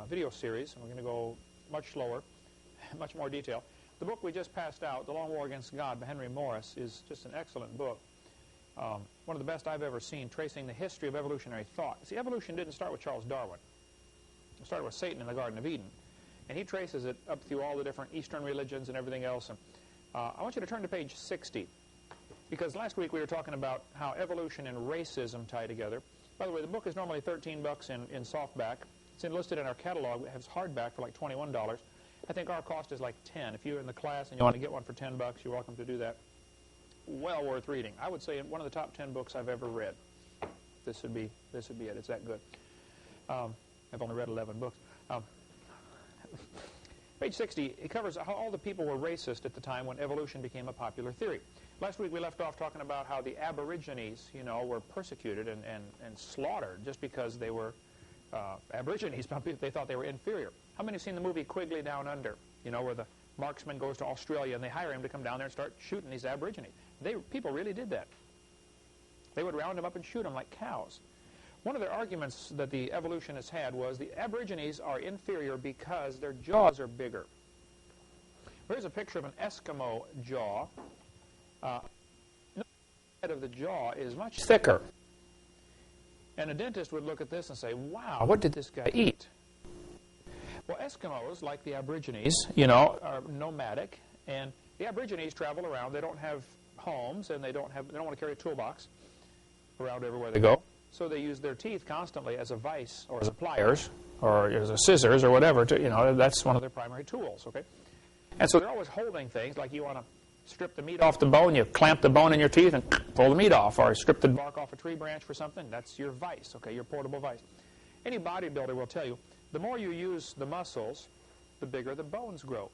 video series. We're going to go much slower, much more detail. The book we just passed out, The Long War Against God by Henry Morris, is just an excellent book. One of the best I've ever seen, tracing the history of evolutionary thought. See, evolution didn't start with Charles Darwin. It started with Satan in the Garden of Eden. And he traces it up through all the different Eastern religions and everything else. And I want you to turn to page 60. Because last week we were talking about how evolution and racism tie together. By the way, the book is normally $13 in softback. It's enlisted in our catalog. It has hardback for like $21. I think our cost is like $10. If you're in the class and you want to get one for $10, you're welcome to do that. Well worth reading. I would say one of the top 10 books I've ever read. This would be it. It's that good. I've only read 11 books. Page 60, it covers how all the people were racist at the time when evolution became a popular theory. Last week we left off talking about how the Aborigines, were persecuted and slaughtered just because they were Aborigines. They thought they were inferior. How many have seen the movie Quigley Down Under? Where the marksman goes to Australia and they hire him to come down there and start shooting these Aborigines. People really did that. They would round them up and shoot them like cows. One of the arguments that the evolutionists had was the Aborigines are inferior because their jaws are bigger. Here's a picture of an Eskimo jaw. The head of the jaw is much thicker. And a dentist would look at this and say, wow, what did this guy eat? Well, Eskimos, like the Aborigines, are nomadic. And the Aborigines travel around. They don't have homes, and they don't want to carry a toolbox around everywhere they go. So they use their teeth constantly as a vise or as a pliers or as a scissors or whatever. That's one of their primary tools, okay? And so they're always holding things, like you want to strip the meat off the bone, you clamp the bone in your teeth and pull the meat off, or strip the bark off a tree branch for something. That's your vise, okay, your portable vise. Any bodybuilder will tell you, the more you use the muscles, the bigger the bones grow.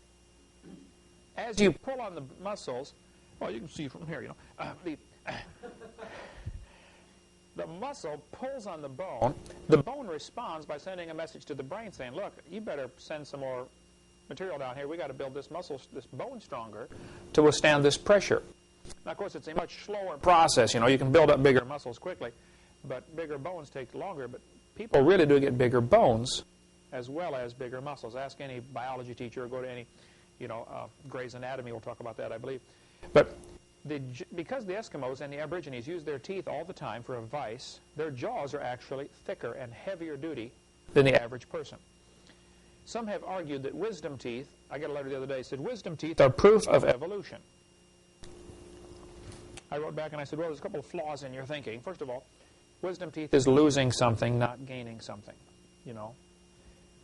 As you pull on the muscles, well, you can see from here, the muscle pulls on the bone responds by sending a message to the brain saying, look, you better send some more material down here. We got to build this bone stronger to withstand this pressure. Now, of course, it's a much slower process. You can build up bigger muscles quickly, but bigger bones take longer. But people really do get bigger bones as well as bigger muscles. Ask any biology teacher or go to any, Gray's Anatomy. We'll talk about that, I believe. But because the Eskimos and the Aborigines use their teeth all the time for a vise, their jaws are actually thicker and heavier duty than the average person. Some have argued that wisdom teeth, I got a letter the other day, said wisdom teeth are proof of evolution. I wrote back and I said, well, there's a couple of flaws in your thinking. First of all, wisdom teeth is losing something, not gaining something,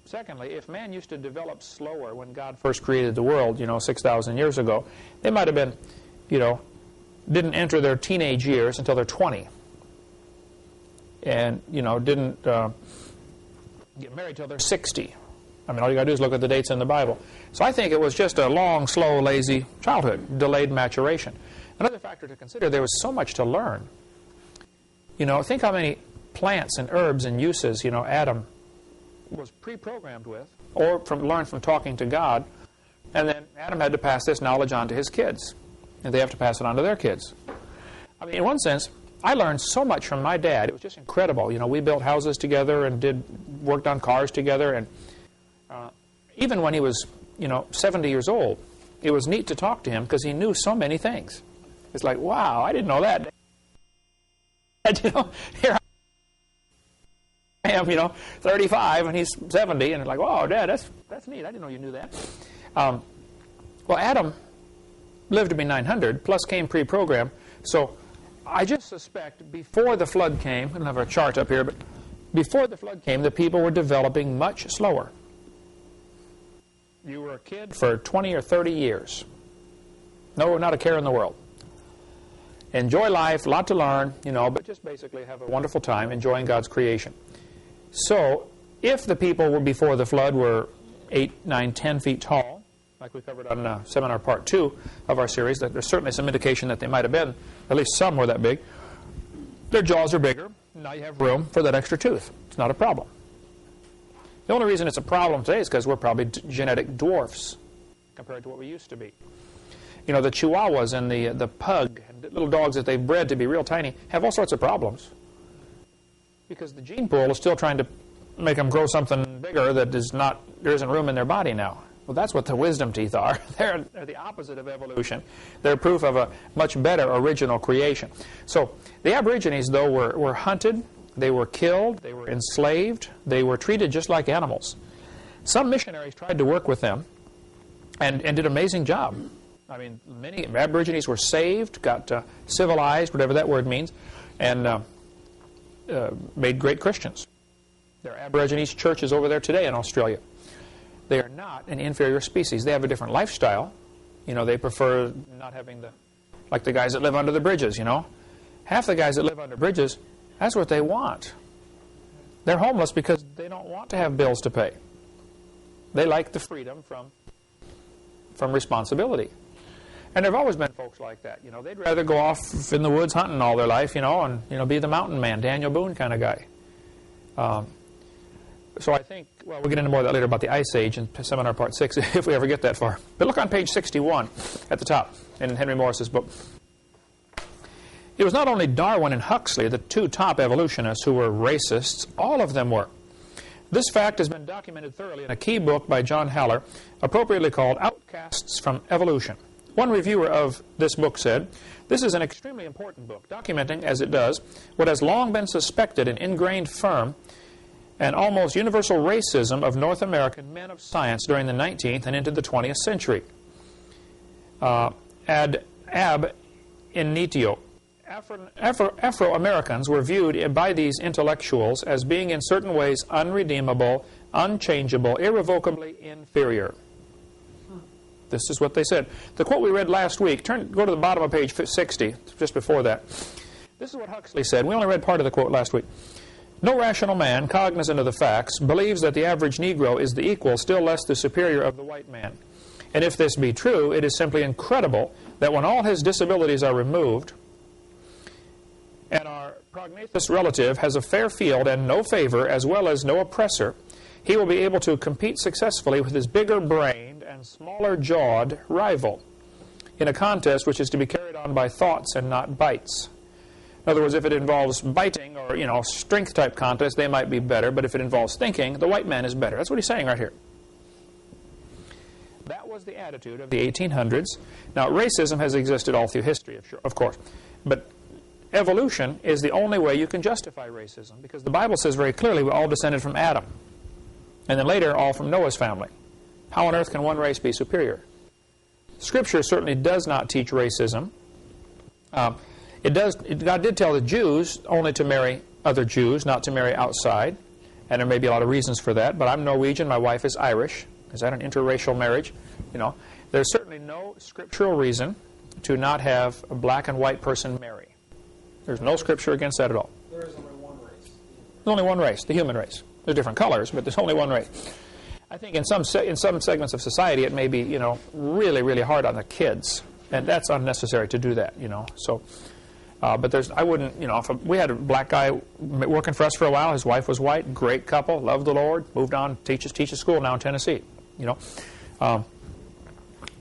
Secondly, if man used to develop slower when God first created the world, 6,000 years ago, they might have been, didn't enter their teenage years until they're 20. And, didn't get married till they're 60. I mean, all you got to do is look at the dates in the Bible. So I think it was just a long, slow, lazy childhood, delayed maturation. Another factor to consider, there was so much to learn. Think how many plants and herbs and uses, Adam was pre-programmed with, or learned from talking to God, and then Adam had to pass this knowledge on to his kids, and they have to pass it on to their kids. I mean, in one sense, I learned so much from my dad. It was just incredible. We built houses together and worked on cars together, and even when he was, 70 years old, it was neat to talk to him because he knew so many things. It's like, wow, I didn't know that. Here I am, 35, and he's 70, and it's like, wow, Dad, that's neat. I didn't know you knew that. Well, Adam lived to be 900, plus came pre-programmed. So I just suspect before the flood came, I don't have a chart up here, but before the flood came, the people were developing much slower. You were a kid for 20 or 30 years. No, not a care in the world. Enjoy life, a lot to learn, but just basically have a wonderful time enjoying God's creation. So, if the people were before the flood were 8, 9, 10 feet tall, like we covered on seminar part 2 of our series, that there's certainly some indication that they might have been, at least some were that big. Their jaws are bigger. Now you have room for that extra tooth. It's not a problem. The only reason it's a problem today is because we're probably genetic dwarfs compared to what we used to be. The Chihuahuas and the pug, and the little dogs that they've bred to be real tiny, have all sorts of problems. Because the gene pool is still trying to make them grow something bigger that there isn't room in their body now. Well, that's what the wisdom teeth are. They're the opposite of evolution. They're proof of a much better original creation. So the Aborigines, though, were hunted, they were killed, they were enslaved, they were treated just like animals. Some missionaries tried to work with them and did an amazing job. I mean, many Aborigines were saved, got civilized, whatever that word means, and made great Christians. There are Aborigines churches over there today in Australia. They are not an inferior species. They have a different lifestyle. You know, they prefer not having like the guys that live under the bridges, you know. Half the guys that live under bridges, that's what they want. They're homeless because they don't want to have bills to pay. They like the freedom from responsibility. And there have always been folks like that. You know, they'd rather go off in the woods hunting all their life, you know, and, you know, be the mountain man, Daniel Boone kind of guy. So I think, well, we'll get into more of that later about the Ice Age in Seminar Part 6, if we ever get that far. But look on page 61 at the top in Henry Morris's book. It was not only Darwin and Huxley, the two top evolutionists, who were racists. All of them were. This fact has been documented thoroughly in a key book by John Haller, appropriately called Outcasts from Evolution. One reviewer of this book said, "This is an extremely important book, documenting, as it does, what has long been suspected and ingrained firm and almost universal racism of North American men of science during the 19th and into the 20th century. Ad ab initio. Afro-Americans were viewed by these intellectuals as being in certain ways unredeemable, unchangeable, irrevocably inferior." This is what they said. The quote we read last week, go to the bottom of page 60, just before that. This is what Huxley said. We only read part of the quote last week. "No rational man, cognizant of the facts, believes that the average Negro is the equal, still less the superior of the white man. And if this be true, it is simply incredible that when all his disabilities are removed, and our prognathous relative has a fair field and no favor, as well as no oppressor, he will be able to compete successfully with his bigger-brained and smaller-jawed rival in a contest which is to be carried on by thoughts and not bites." In other words, if it involves biting or, you know, strength-type contest, they might be better, but if it involves thinking, the white man is better. That's what he's saying right here. That was the attitude of the 1800s. Now, racism has existed all through history, of course, but evolution is the only way you can justify racism, because the Bible says very clearly we all descended from Adam, and then later all from Noah's family. How on earth can one race be superior? Scripture certainly does not teach racism. God did tell the Jews only to marry other Jews, not to marry outside, and there may be a lot of reasons for that, but I'm Norwegian, my wife is Irish. Is that an interracial marriage? You know, there's certainly no scriptural reason to not have a black and white person marry. There's no scripture against that at all. There is only one race. There's only one race, the human race. There's different colors, but there's only one race. I think in some segments of society it may be, you know, really, really hard on the kids, and that's unnecessary to do that, you know. So, but I wouldn't, you know, if we had a black guy working for us for a while, his wife was white, great couple, loved the Lord, moved on, teaches school now in Tennessee, you know.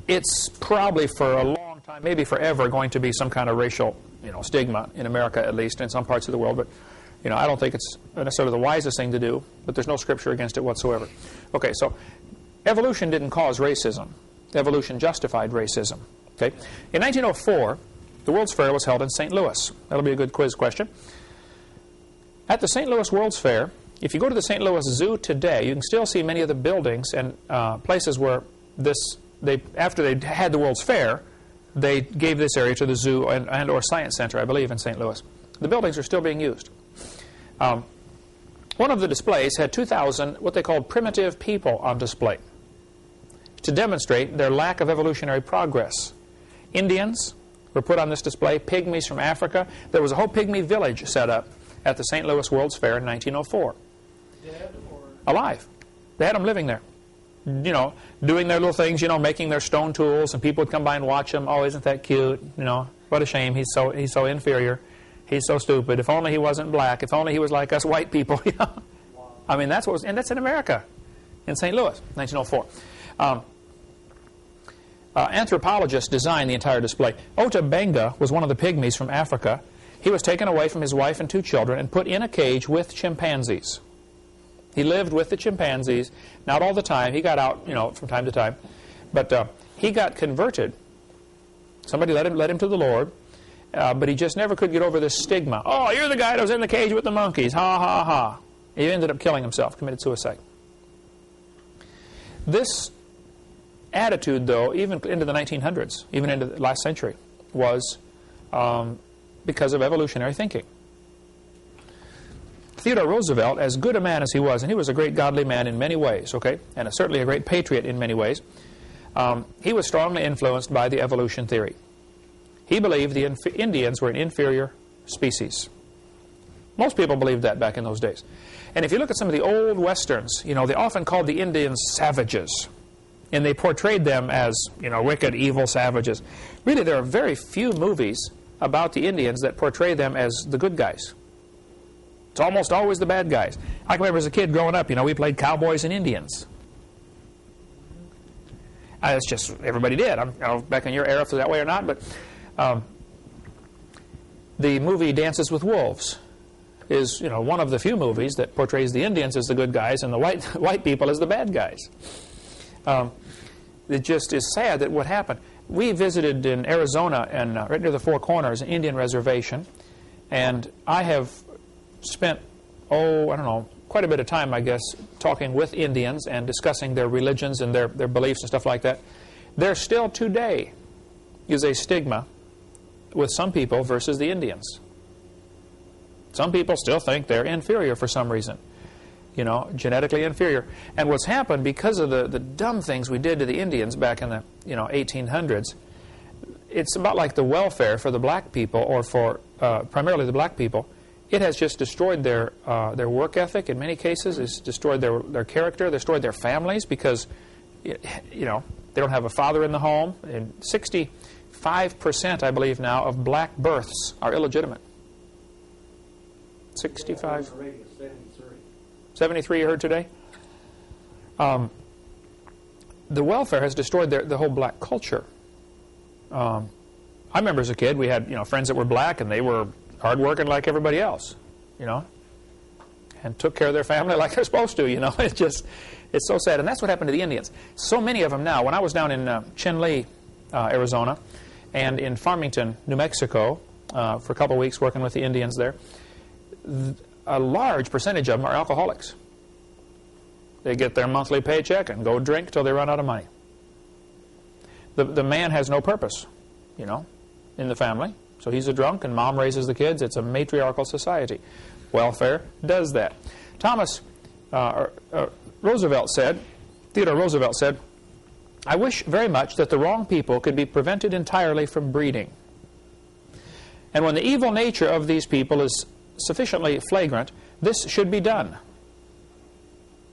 It's probably for a long time, maybe forever, going to be some kind of racial, you know, stigma in America, at least in some parts of the world. But, you know, I don't think it's necessarily the wisest thing to do, but there's no scripture against it whatsoever. Okay, so evolution didn't cause racism. Evolution justified racism. Okay, in 1904, the World's Fair was held in St. Louis. That'll be a good quiz question. At the St. Louis World's Fair, if you go to the St. Louis Zoo today, you can still see many of the buildings and places where after they had the World's Fair, they gave this area to the zoo and or science center, I believe, in St. Louis. The buildings are still being used. One of the displays had 2,000 what they called primitive people on display to demonstrate their lack of evolutionary progress. Indians were put on this display, pygmies from Africa. There was a whole pygmy village set up at the St. Louis World's Fair in 1904. Dead or alive? They had them living there, you know, doing their little things, you know, making their stone tools, and people would come by and watch them. Oh, isn't that cute? You know, what a shame. He's so inferior. He's so stupid. If only he wasn't black. If only he was like us white people. You know? Wow. I mean, that's what was, and that's in America, in St. Louis, 1904. Anthropologists designed the entire display. Ota Benga was one of the pygmies from Africa. He was taken away from his wife and 2 children and put in a cage with chimpanzees. He lived with the chimpanzees, not all the time. He got out, from time to time. But he got converted. Somebody led him to the Lord, but he just never could get over this stigma. Oh, you're the guy that was in the cage with the monkeys. Ha, ha, ha. He ended up killing himself, committed suicide. This attitude, though, even into the 1900s, even into the last century, was because of evolutionary thinking. Theodore Roosevelt, as good a man as he was, and he was a great godly man in many ways, okay, and certainly a great patriot in many ways, he was strongly influenced by the evolution theory. He believed the Indians were an inferior species. Most people believed that back in those days. And if you look at some of the old westerns, they often called the Indians savages. And they portrayed them as, wicked, evil savages. Really, there are very few movies about the Indians that portray them as the good guys. It's almost always the bad guys. I can remember as a kid growing up, we played cowboys and Indians. It's just, everybody did. I don't know back in your era if it was that way or not, but the movie Dances with Wolves is, one of the few movies that portrays the Indians as the good guys and the white people as the bad guys. It just is sad that what happened. We visited in Arizona and right near the Four Corners, an Indian reservation, and I have spent, quite a bit of time, I guess, talking with Indians and discussing their religions and their beliefs and stuff like that. There still today is a stigma with some people versus the Indians. Some people still think they're inferior for some reason, genetically inferior. And what's happened because of the dumb things we did to the Indians back in the 1800s, it's about like the welfare for the black people, or for primarily the black people. It has just destroyed their work ethic in many cases. It's destroyed their character, destroyed their families because, they don't have a father in the home. And 65%, I believe now, of black births are illegitimate. 65? 73 you heard today? The welfare has destroyed the whole black culture. I remember as a kid we had friends that were black and they were hard-working like everybody else, and took care of their family like they're supposed to, It's so sad. And that's what happened to the Indians. So many of them now. When I was down in Chinle, Arizona, and in Farmington, New Mexico, for a couple of weeks working with the Indians there, a large percentage of them are alcoholics. They get their monthly paycheck and go drink till they run out of money. The man has no purpose, in the family. So he's a drunk and mom raises the kids. It's a matriarchal society. Welfare does that. Theodore Roosevelt said, I wish very much that the wrong people could be prevented entirely from breeding. And when the evil nature of these people is sufficiently flagrant, this should be done.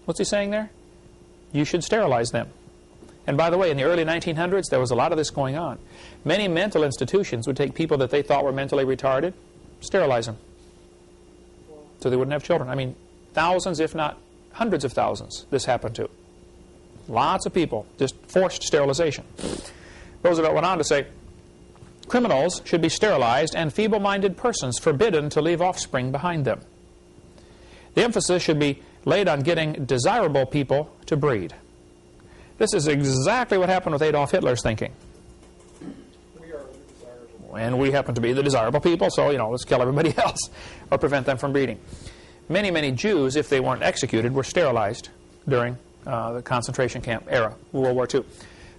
What's he saying there? You should sterilize them. And by the way, in the early 1900s, there was a lot of this going on. Many mental institutions would take people that they thought were mentally retarded, sterilize them, so they wouldn't have children. I mean, thousands, if not hundreds of thousands, this happened to. Lots of people, just forced sterilization. Roosevelt went on to say, criminals should be sterilized and feeble-minded persons forbidden to leave offspring behind them. The emphasis should be laid on getting desirable people to breed. This is exactly what happened with Adolf Hitler's thinking. We are desirable. And we happen to be the desirable people, so, let's kill everybody else or prevent them from breeding. Many, many Jews, if they weren't executed, were sterilized during the concentration camp era, World War II.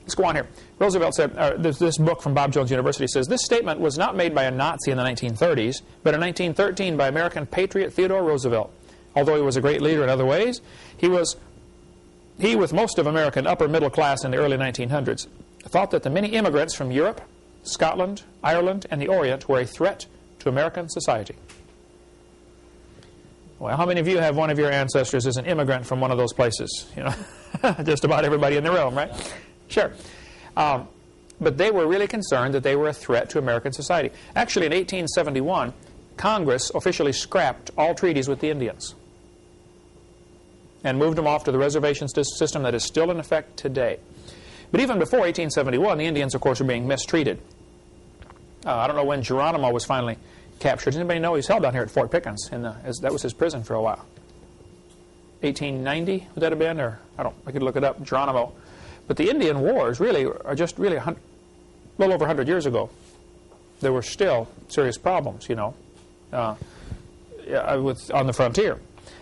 Let's go on here. Roosevelt said, this book from Bob Jones University says, this statement was not made by a Nazi in the 1930s, but in 1913 by American patriot Theodore Roosevelt. Although he was a great leader in other ways, he, with most of American upper middle class in the early 1900s, thought that the many immigrants from Europe, Scotland, Ireland, and the Orient were a threat to American society. Well, how many of you have one of your ancestors as an immigrant from one of those places? Just about everybody in the room, right? Sure. But they were really concerned that they were a threat to American society. Actually, in 1871, Congress officially scrapped all treaties with the Indians and moved them off to the reservation system that is still in effect today. But even before 1871, the Indians, of course, were being mistreated. I don't know when Geronimo was finally captured. Does anybody know he's held down here at Fort Pickens? That was his prison for a while. 1890, would that have been? Or, I could look it up, Geronimo. But the Indian Wars really are just really a little over 100 years ago. There were still serious problems, on the frontier.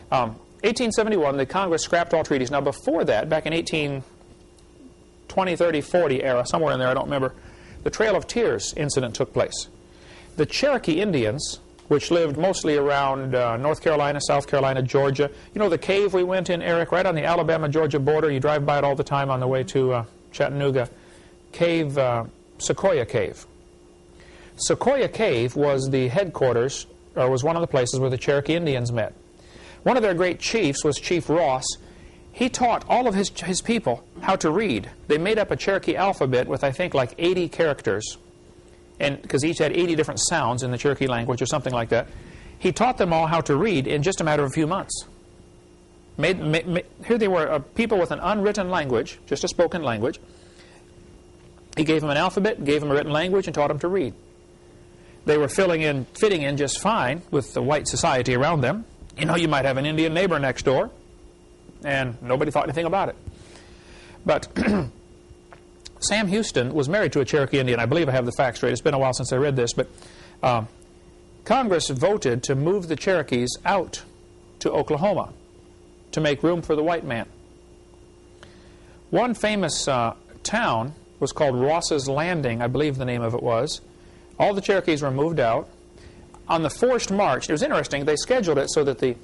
1871, the Congress scrapped all treaties. Now, before that, back in 1820, 30, 40 era, somewhere in there, I don't remember, the Trail of Tears incident took place. The Cherokee Indians, which lived mostly around North Carolina, South Carolina, Georgia. You know the cave we went in, Eric, right on the Alabama-Georgia border? You drive by it all the time on the way to Chattanooga. Cave, Sequoia Cave. Sequoia Cave was the headquarters, or was one of the places where the Cherokee Indians met. One of their great chiefs was Chief Ross. He taught all of his people how to read. They made up a Cherokee alphabet with, I think, like 80 characters, and because each had 80 different sounds in the Cherokee language or something like that. He taught them all how to read in just a matter of a few months. Here they were, people with an unwritten language, just a spoken language. He gave them an alphabet, gave them a written language, and taught them to read. They were fitting in just fine with the white society around them. You might have an Indian neighbor next door, and nobody thought anything about it. But Sam Houston was married to a Cherokee Indian. I believe I have the facts straight. It's been a while since I read this, but Congress voted to move the Cherokees out to Oklahoma to make room for the white man. One famous town was called Ross's Landing, I believe the name of it was. All the Cherokees were moved out. On the forced march, it was interesting, they scheduled it so that the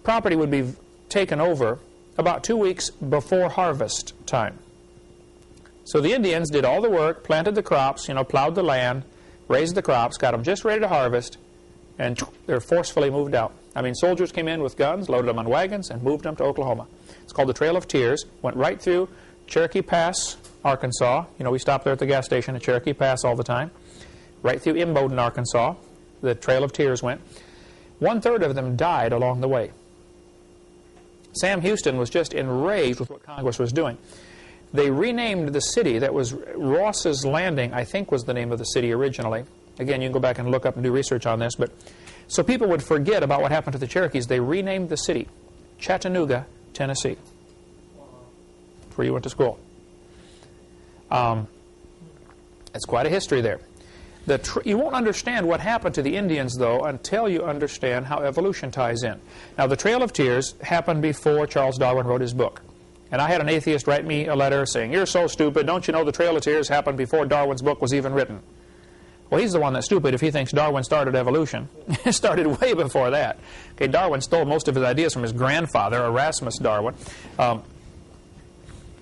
property would be taken over about 2 weeks before harvest time. So the Indians did all the work, planted the crops, plowed the land, raised the crops, got them just ready to harvest, and they're forcefully moved out. I mean, soldiers came in with guns, loaded them on wagons, and moved them to Oklahoma. It's called the Trail of Tears. Went right through Cherokee Pass, Arkansas. We stop there at the gas station at Cherokee Pass all the time. Right through Imboden, Arkansas. The Trail of Tears went. 1/3 of them died along the way. Sam Houston was just enraged with what Congress was doing. They renamed the city. That was Ross's Landing, I think was the name of the city originally. Again, you can go back and look up and do research on this. But so people would forget about what happened to the Cherokees. They renamed the city Chattanooga, Tennessee. That's where you went to school. It's quite a history there. You won't understand what happened to the Indians, though, until you understand how evolution ties in. Now, the Trail of Tears happened before Charles Darwin wrote his book. And I had an atheist write me a letter saying, "You're so stupid. Don't you know the Trail of Tears happened before Darwin's book was even written?" Well, he's the one that's stupid if he thinks Darwin started evolution. It started way before that. Okay, Darwin stole most of his ideas from his grandfather, Erasmus Darwin.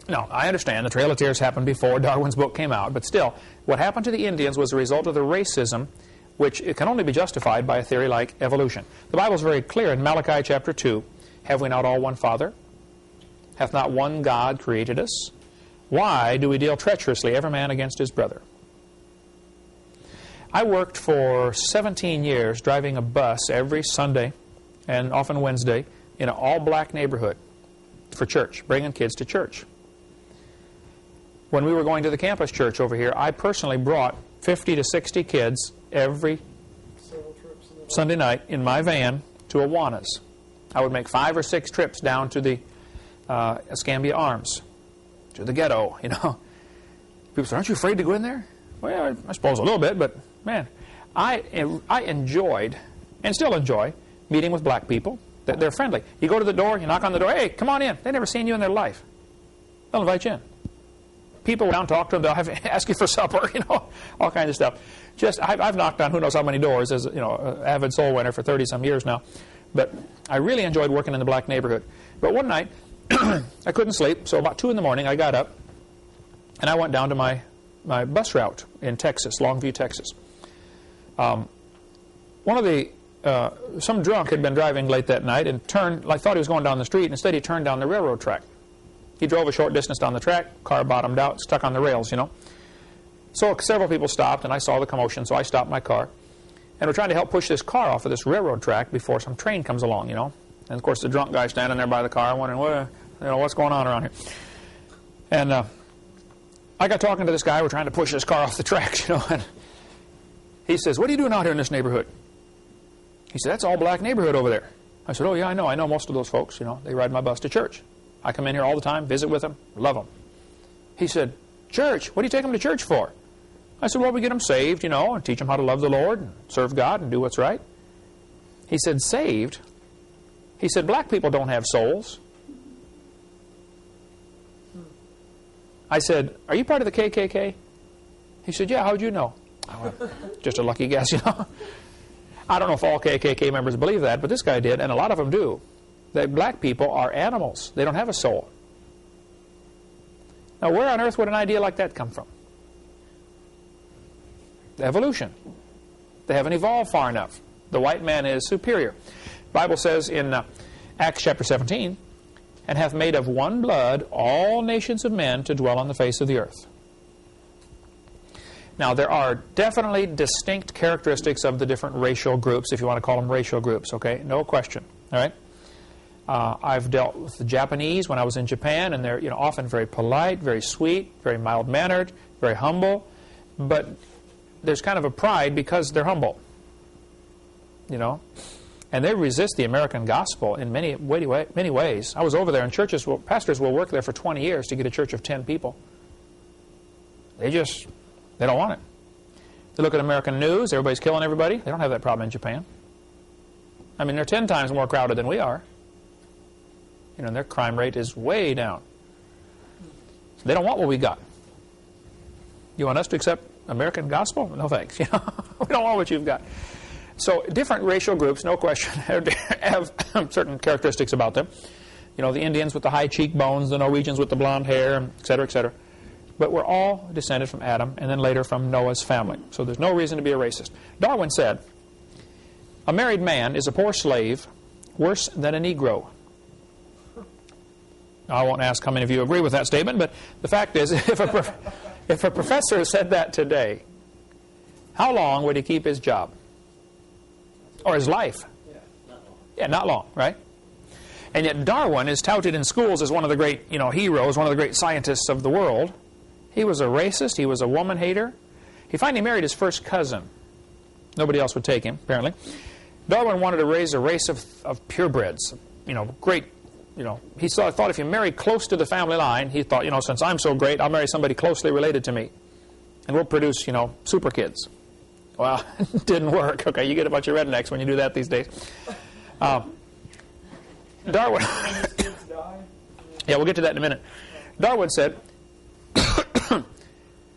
No, I understand the Trail of Tears happened before Darwin's book came out, but still, what happened to the Indians was a result of the racism, which it can only be justified by a theory like evolution. The Bible is very clear in Malachi chapter 2, "Have we not all one Father? Hath not one God created us? Why do we deal treacherously every man against his brother?" I worked for 17 years driving a bus every Sunday and often Wednesday in an all-black neighborhood for church, bringing kids to church. When we were going to the campus church over here, I personally brought 50 to 60 kids every Sunday night in my van to Awanas. I would make 5 or 6 trips down to the Escambia Arms, to the ghetto, People say, "Aren't you afraid to go in there?" Well, I suppose a little bit, but man, I enjoyed, and still enjoy, meeting with black people. They're friendly. You go to the door, you knock on the door, "Hey, come on in." They've never seen you in their life. They'll invite you in. People down, talk to them, they'll ask you for supper, all kinds of stuff. I've knocked on who knows how many doors as an avid soul winner for 30-some years now. But I really enjoyed working in the black neighborhood. But one night, I couldn't sleep, so about 2 in the morning, I got up, and I went down to my bus route in Texas, Longview, Texas. Some drunk had been driving late that night and thought he was going down the street, and instead he turned down the railroad track. He drove a short distance down the track, car bottomed out, stuck on the rails, So several people stopped, and I saw the commotion, so I stopped my car. And we're trying to help push this car off of this railroad track before some train comes along, And, of course, the drunk guy standing there by the car wondering, what's going on around here? And I got talking to this guy. We're trying to push this car off the tracks, And he says, "What are you doing out here in this neighborhood?" He said, "That's all black neighborhood over there." I said, oh, yeah, I know most of those folks. They ride my bus to church. I come in here all the time, visit with them, love them. He said, church? What do you take them to church for? I said, well, we get them saved, and teach them how to love the Lord and serve God and do what's right. He said, saved? He said, black people don't have souls. I said, are you part of the KKK? He said, yeah, how'd you know? Just a lucky guess, I don't know if all KKK members believe that, but this guy did, and a lot of them do. That black people are animals. They don't have a soul. Now, where on earth would an idea like that come from? Evolution. They haven't evolved far enough. The white man is superior. The Bible says in Acts chapter 17, and hath made of one blood all nations of men to dwell on the face of the earth. Now, there are definitely distinct characteristics of the different racial groups, if you want to call them racial groups, okay? No question, all right? I've dealt with the Japanese when I was in Japan, and they're often very polite, very sweet, very mild-mannered, very humble, but there's kind of a pride because they're humble, and they resist the American gospel in many ways. I was over there, and pastors will work there for 20 years to get a church of 10 people. They don't want it. They look at American news, everybody's killing everybody. They don't have that problem in Japan. I mean, they're 10 times more crowded than we are. And their crime rate is way down. They don't want what we got. You want us to accept American gospel? No thanks. We don't want what you've got. So different racial groups, no question, have certain characteristics about them. The Indians with the high cheekbones, the Norwegians with the blonde hair, et cetera, et cetera. But we're all descended from Adam and then later from Noah's family. So there's no reason to be a racist. Darwin said, a married man is a poor slave, worse than a Negro. I won't ask how many of you agree with that statement, but the fact is, if a professor said that today, how long would he keep his job? Or his life? Yeah, not long, right? And yet Darwin is touted in schools as one of the great, heroes, one of the great scientists of the world. He was a racist. He was a woman hater. He finally married his first cousin. Nobody else would take him, apparently. Darwin wanted to raise a race of purebreds, great. He thought if you marry close to the family line, he thought, since I'm so great, I'll marry somebody closely related to me. And we'll produce, super kids. Well, it didn't work. Okay, you get a bunch of rednecks when you do that these days. Darwin. Yeah, we'll get to that in a minute. Darwin said,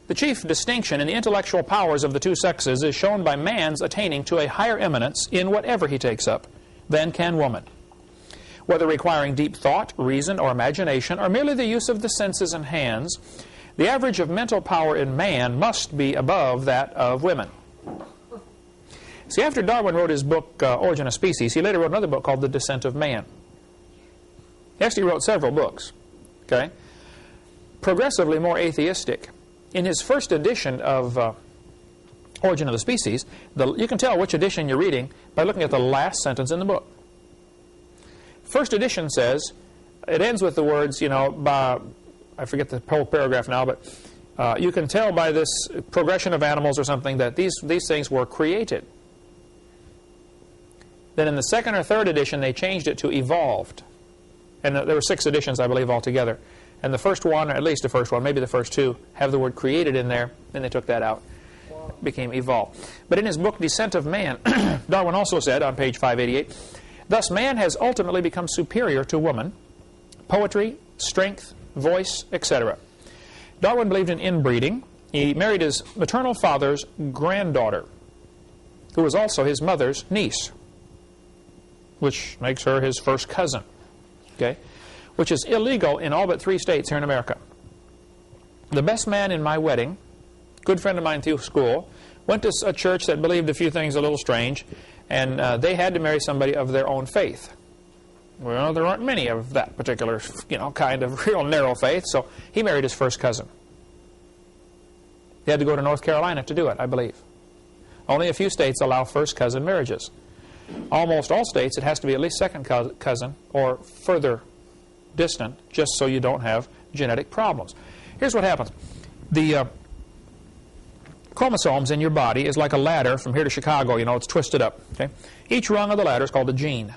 the chief distinction in the intellectual powers of the two sexes is shown by man's attaining to a higher eminence in whatever he takes up than can woman. Whether requiring deep thought, reason, or imagination, or merely the use of the senses and hands, the average of mental power in man must be above that of women. See, after Darwin wrote his book, Origin of Species, he later wrote another book called The Descent of Man. He actually wrote several books, okay? Progressively more atheistic. In his first edition of Origin of the Species, you can tell which edition you're reading by looking at the last sentence in the book. First edition says, it ends with the words, by, I forget the whole paragraph now, but you can tell by this progression of animals or something that these things were created. Then in the second or third edition, they changed it to evolved. And there were 6 editions, I believe, altogether. And the first one, or at least the first one, maybe the first 2, have the word created in there. Then they took that out. It became evolved. But in his book, Descent of Man, Darwin also said on page 588, thus man has ultimately become superior to woman, poetry, strength, voice, etc. Darwin believed in inbreeding. He married his maternal father's granddaughter, who was also his mother's niece, which makes her his first cousin, okay? Which is illegal in all but 3 states here in America. The best man in my wedding, good friend of mine through school, went to a church that believed a few things a little strange, and they had to marry somebody of their own faith. Well, there aren't many of that particular, kind of real narrow faith, so he married his first cousin. He had to go to North Carolina to do it, I believe. Only a few states allow first cousin marriages. Almost all states, it has to be at least second cousin or further distant, just so you don't have genetic problems. Here's what happens. The chromosomes in your body is like a ladder from here to Chicago. It's twisted up. Okay? Each rung of the ladder is called a gene.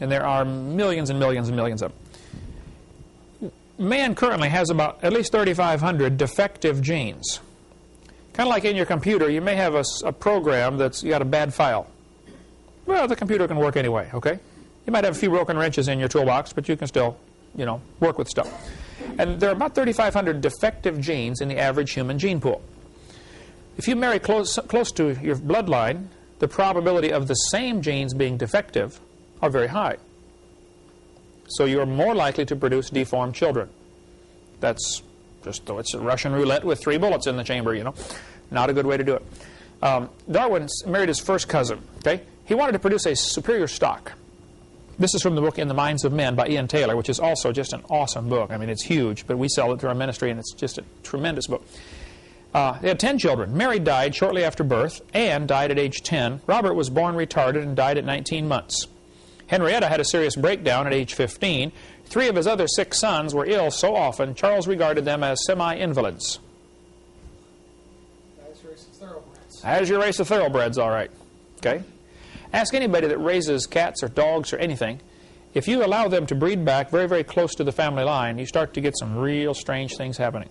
And there are millions and millions and millions of them. Man currently has about at least 3,500 defective genes. Kind of like in your computer, you may have a program that's got a bad file. Well, the computer can work anyway, okay? You might have a few broken wrenches in your toolbox, but you can still, work with stuff. And there are about 3,500 defective genes in the average human gene pool. If you marry close to your bloodline, the probability of the same genes being defective are very high. So you're more likely to produce deformed children. That's just though it's a Russian roulette with 3 bullets in the chamber, Not a good way to do it. Darwin married his first cousin, okay? He wanted to produce a superior stock. This is from the book In the Minds of Men by Ian Taylor, which is also just an awesome book. I mean, it's huge, but we sell it through our ministry, and it's just a tremendous book. They had 10 children. Mary died shortly after birth. Anne died at age 10. Robert was born retarded and died at 19 months. Henrietta had a serious breakdown at age 15. 3 of his other 6 sons were ill so often, Charles regarded them as semi-invalids. That's race of thoroughbreds. As your race of thoroughbreds, all right. Okay? Ask anybody that raises cats or dogs or anything. If you allow them to breed back very, very close to the family line, you start to get some real strange things happening.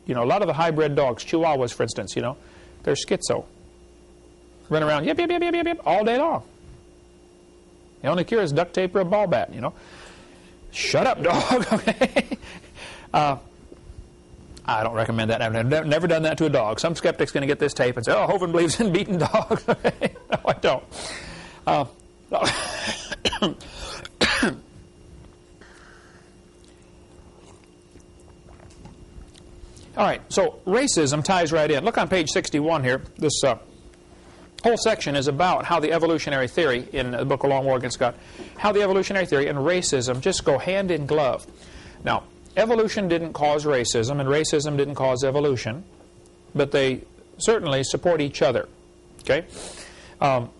A lot of the hybrid dogs, Chihuahuas, for instance, they're schizo. Run around, yip, yip, yip, yip, yip, yip, all day long. The only cure is duct tape or a ball bat, Shut up, dog, okay? I don't recommend that. I've never done that to a dog. Some skeptic's going to get this tape and say, oh, Hovind believes in beating dogs. No, I don't. All right, so racism ties right in. Look on page 61 here. This whole section is about how the evolutionary theory in the book Along War Against God, how the evolutionary theory and racism just go hand in glove. Now, evolution didn't cause racism, and racism didn't cause evolution, but they certainly support each other. Okay? All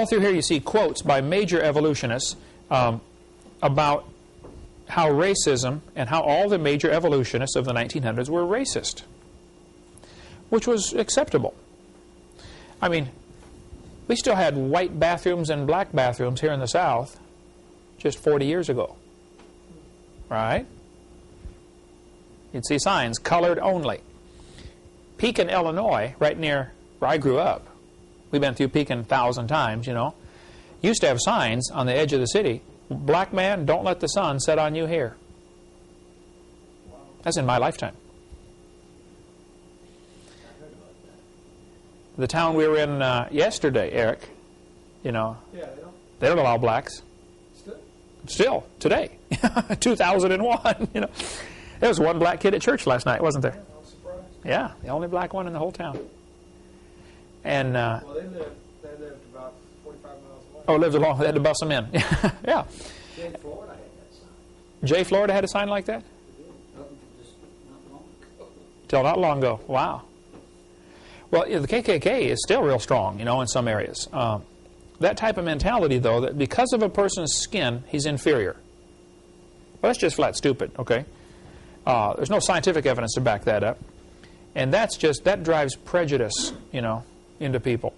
through here you see quotes by major evolutionists about how racism and how all the major evolutionists of the 1900s were racist, which was acceptable. I mean, we still had white bathrooms and black bathrooms here in the South just 40 years ago. Right? You'd see signs, colored only. Pekin, Illinois, right near where I grew up. We've been through Pekin 1,000 times, used to have signs on the edge of the city. Black man, don't let the sun set on you here. That's in my lifetime. The town we were in yesterday, Eric, Yeah, they don't allow blacks. Still, today. 2001, There was one black kid at church last night, wasn't there? I was surprised. Yeah, the only black one in the whole town. And Well, they lived about 45 miles away. oh, lived along. They had to bus them in. Yeah. Jay, Florida had that sign. Jay, Florida had a sign like that? Just not long ago. Till not long ago. Wow. Well, the KKK is still real strong, in some areas. That type of mentality, though, that because of a person's skin, he's inferior. Well, that's just flat stupid, okay? There's no scientific evidence to back that up. And that drives prejudice, into people.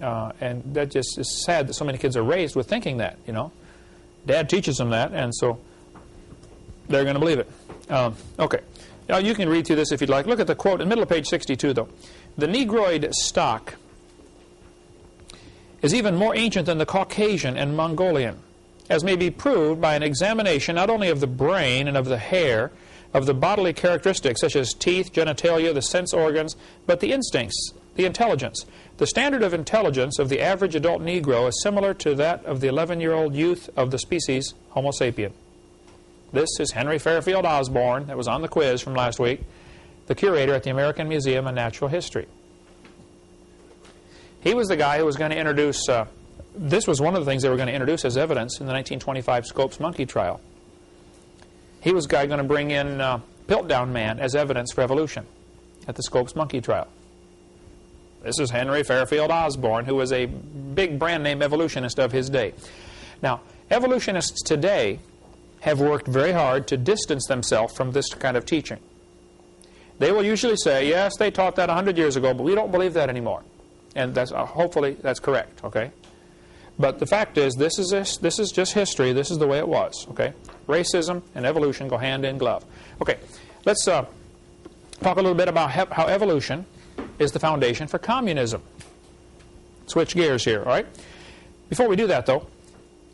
And that just is sad that so many kids are raised with thinking that, Dad teaches them that, and so they're going to believe it. Okay. Now, you can read through this if you'd like. Look at the quote in the middle of page 62, though. The Negroid stock is even more ancient than the Caucasian and Mongolian, as may be proved by an examination not only of the brain and of the hair, of the bodily characteristics such as teeth, genitalia, the sense organs, but the instincts, the intelligence. The standard of intelligence of the average adult Negro is similar to that of the 11-year-old youth of the species Homo sapien. This is Henry Fairfield Osborn, that was on the quiz from last week, the curator at the American Museum of Natural History. He was the guy who was going to introduce, this was one of the things they were going to introduce as evidence in the 1925 Scopes monkey trial. He was the guy going to bring in Piltdown Man as evidence for evolution at the Scopes monkey trial. This is Henry Fairfield Osborn, who was a big brand name evolutionist of his day. Now, evolutionists today have worked very hard to distance themselves from this kind of teaching. They will usually say, yes, they taught that 100 years ago, but we don't believe that anymore. And that's hopefully that's correct, okay? But the fact is, this is just history. This is the way it was. Okay, racism and evolution go hand in glove. Okay, let's talk a little bit about how evolution is the foundation for communism. Switch gears here. All right. Before we do that, though,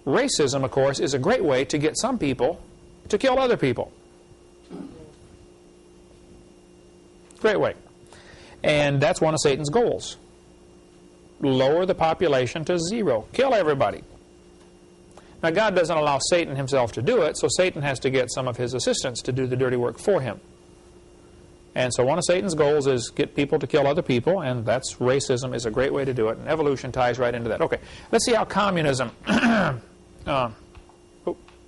racism, of course, is a great way to get some people to kill other people. Great way. And that's one of Satan's goals. Lower the population to 0. Kill everybody. Now, God doesn't allow Satan himself to do it, so Satan has to get some of his assistants to do the dirty work for him. And so one of Satan's goals is get people to kill other people, and that's racism is a great way to do it, and evolution ties right into that. Okay, let's see how communism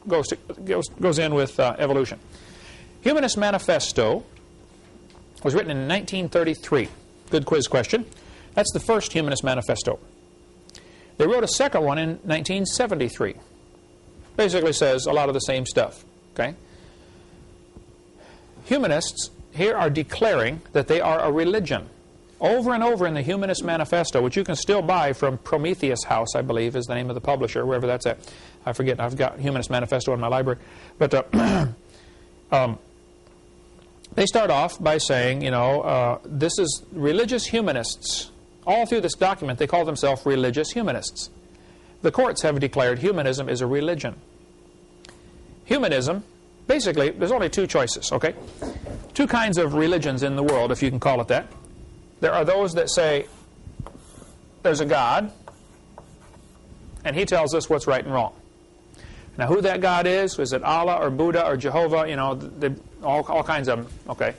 goes in with evolution. Humanist Manifesto was written in 1933. Good quiz question. That's the first Humanist Manifesto. They wrote a second one in 1973. Basically says a lot of the same stuff. Okay? Humanists here are declaring that they are a religion. Over and over in the Humanist Manifesto, which you can still buy from Prometheus House, I believe, is the name of the publisher, wherever that's at. I forget. I've got Humanist Manifesto in my library. But they start off by saying, this is religious humanists. All through this document, they call themselves religious humanists. The courts have declared humanism is a religion. Humanism, basically, there's only two choices, okay? Two kinds of religions in the world, if you can call it that. There are those that say there's a God, and he tells us what's right and wrong. Now, who that God is it Allah or Buddha or Jehovah? All kinds of them, okay?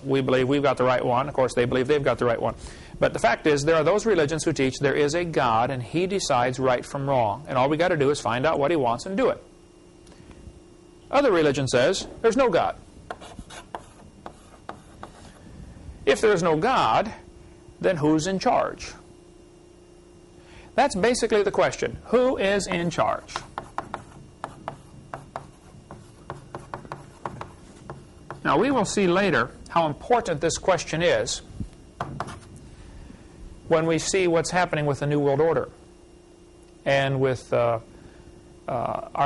We believe we've got the right one. Of course, they believe they've got the right one. But the fact is, there are those religions who teach there is a God, and he decides right from wrong. And all we got to do is find out what he wants and do it. Other religion says there's no God. If there is no God, then who's in charge? That's basically the question. Who is in charge? Now, we will see later how important this question is when we see what's happening with the New World Order and with our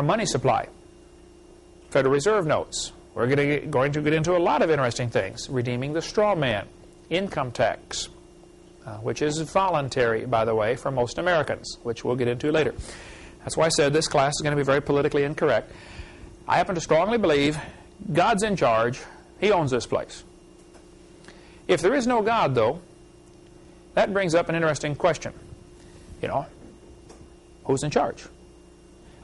money supply, Federal Reserve notes. We're going to get into a lot of interesting things. Redeeming the straw man, income tax, which is voluntary, by the way, for most Americans, which we'll get into later. That's why I said this class is going to be very politically incorrect. I happen to strongly believe God's in charge. He owns this place. If there is no God, though, that brings up an interesting question. Who's in charge?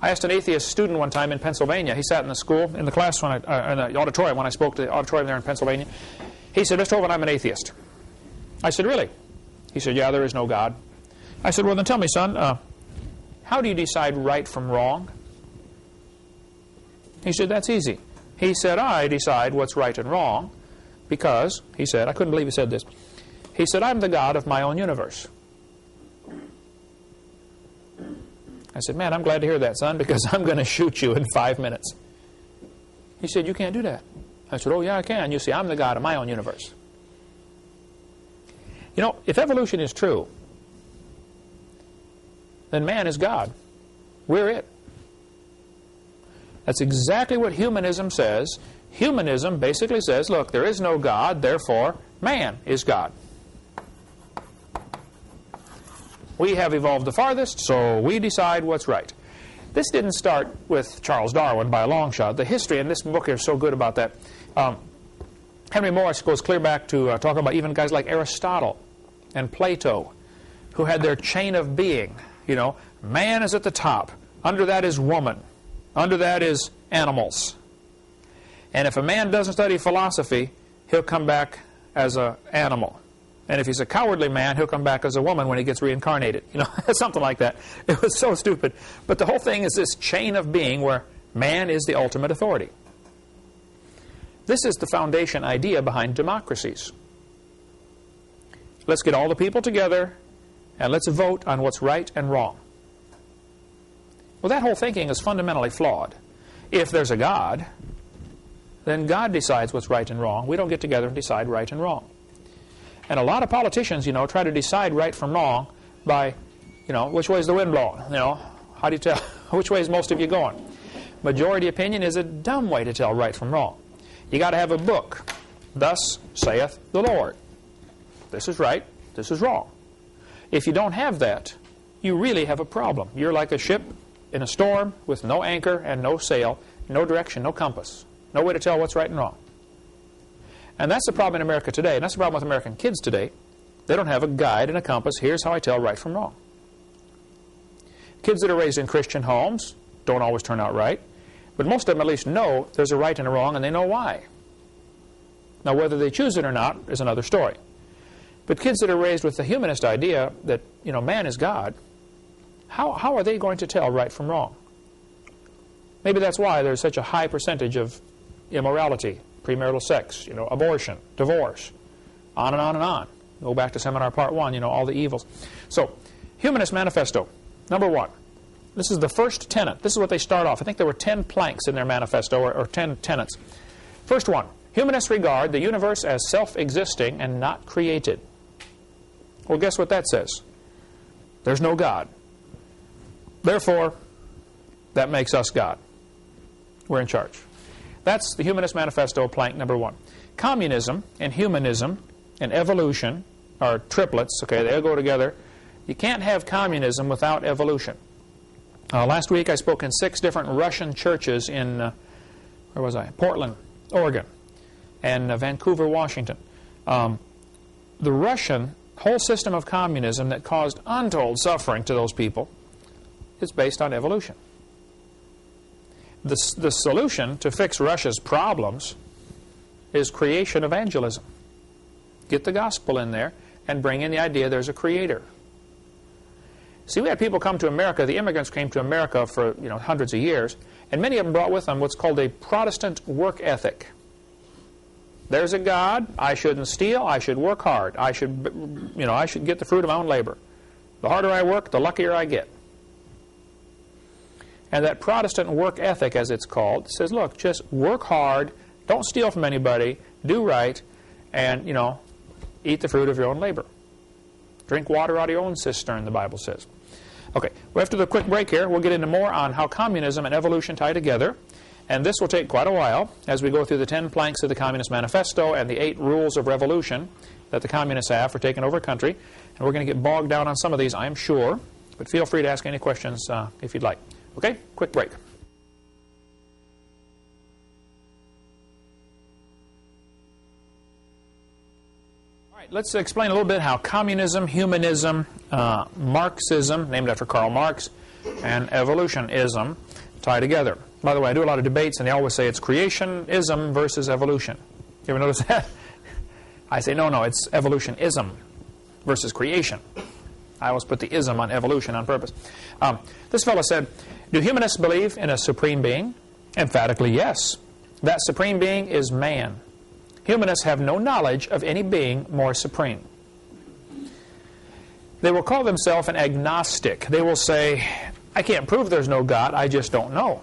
I asked an atheist student one time in Pennsylvania. He sat in the class, in the auditorium when I spoke to the auditorium there in Pennsylvania. He said, Mr. Hovind, I'm an atheist. I said, really? He said, yeah, there is no God. I said, well, then tell me, son, how do you decide right from wrong? He said, that's easy. He said, I decide what's right and wrong because, he said, I couldn't believe he said this. He said, I'm the God of my own universe. I said, man, I'm glad to hear that, son, because I'm going to shoot you in 5 minutes. He said, you can't do that. I said, oh, yeah, I can. You see, I'm the God of my own universe. If evolution is true, then man is God. We're it. That's exactly what humanism says. Humanism basically says, look, there is no God, therefore man is God. We have evolved the farthest, so we decide what's right. This didn't start with Charles Darwin by a long shot. The history in this book is so good about that. Henry Morris goes clear back to talk about even guys like Aristotle and Plato, who had their chain of being. Man is at the top. Under that is woman. Under that is animals. And if a man doesn't study philosophy, he'll come back as an animal. And if he's a cowardly man, he'll come back as a woman when he gets reincarnated. Something like that. It was so stupid. But the whole thing is this chain of being where man is the ultimate authority. This is the foundation idea behind democracies. Let's get all the people together and let's vote on what's right and wrong. Well, that whole thinking is fundamentally flawed. If there's a God, then God decides what's right and wrong. We don't get together and decide right and wrong. And a lot of politicians, try to decide right from wrong by You know, which way is the wind blowing? You know, how do you tell? Which way is most of you going? Majority opinion is a dumb way to tell right from wrong. You got to have a book. Thus saith the Lord. This is right, this is wrong. If you don't have that, you really have a problem. You're like a ship in a storm with no anchor and no sail, no direction, no compass. No way to tell what's right and wrong. And that's the problem in America today, and that's the problem with American kids today. They don't have a guide and a compass. Here's how I tell right from wrong. Kids that are raised in Christian homes don't always turn out right, but most of them at least know there's a right and a wrong, and they know why. Now, whether they choose it or not is another story. But kids that are raised with the humanist idea that, you know, man is God, how are they going to tell right from wrong? Maybe that's why there's such a high percentage of immorality, premarital sex, you know, abortion, divorce, on and on and on. Go back to seminar part 1, you know, all the evils. So, Humanist Manifesto, number 1. This is the first tenet. This is what they start off. I think there were 10 planks in their manifesto, or 10 tenets. First one, humanists regard the universe as self-existing and not created. Well, guess what that says? There's no God. Therefore, that makes us God. We're in charge. That's the Humanist Manifesto, plank number 1. Communism and humanism and evolution are triplets. Okay, they all go together. You can't have communism without evolution. Last week I spoke in 6 different Russian churches in, where was I? Portland, Oregon, and Vancouver, Washington. The Russian whole system of communism that caused untold suffering to those people is based on evolution. The solution to fix Russia's problems is creation evangelism. Get the gospel in there and bring in the idea there's a creator. See, we had people come to America. The immigrants came to America for, you know, hundreds of years, and many of them brought with them what's called a Protestant work ethic. There's a God. I shouldn't steal. I should work hard. I should, you know, I should get the fruit of my own labor. The harder I work, the luckier I get. And that Protestant work ethic, as it's called, says, look, just work hard, don't steal from anybody, do right, and, you know, eat the fruit of your own labor. Drink water out of your own cistern, the Bible says. Okay, well, after the quick break here, we'll get into more on how communism and evolution tie together. And this will take quite a while as we go through the 10 planks of the Communist Manifesto and the 8 rules of revolution that the communists have for taking over a country. And we're going to get bogged down on some of these, I'm sure. But feel free to ask any questions if you'd like. Okay, quick break. All right, let's explain a little bit how communism, humanism, Marxism, named after Karl Marx, and evolutionism tie together. By the way, I do a lot of debates, and they always say it's creationism versus evolution. You ever notice that? I say, no, it's evolutionism versus creation. I always put the ism on evolution on purpose. This fellow said, do humanists believe in a supreme being? Emphatically, yes. That supreme being is man. Humanists have no knowledge of any being more supreme. They will call themselves an agnostic. They will say, I can't prove there's no God, I just don't know.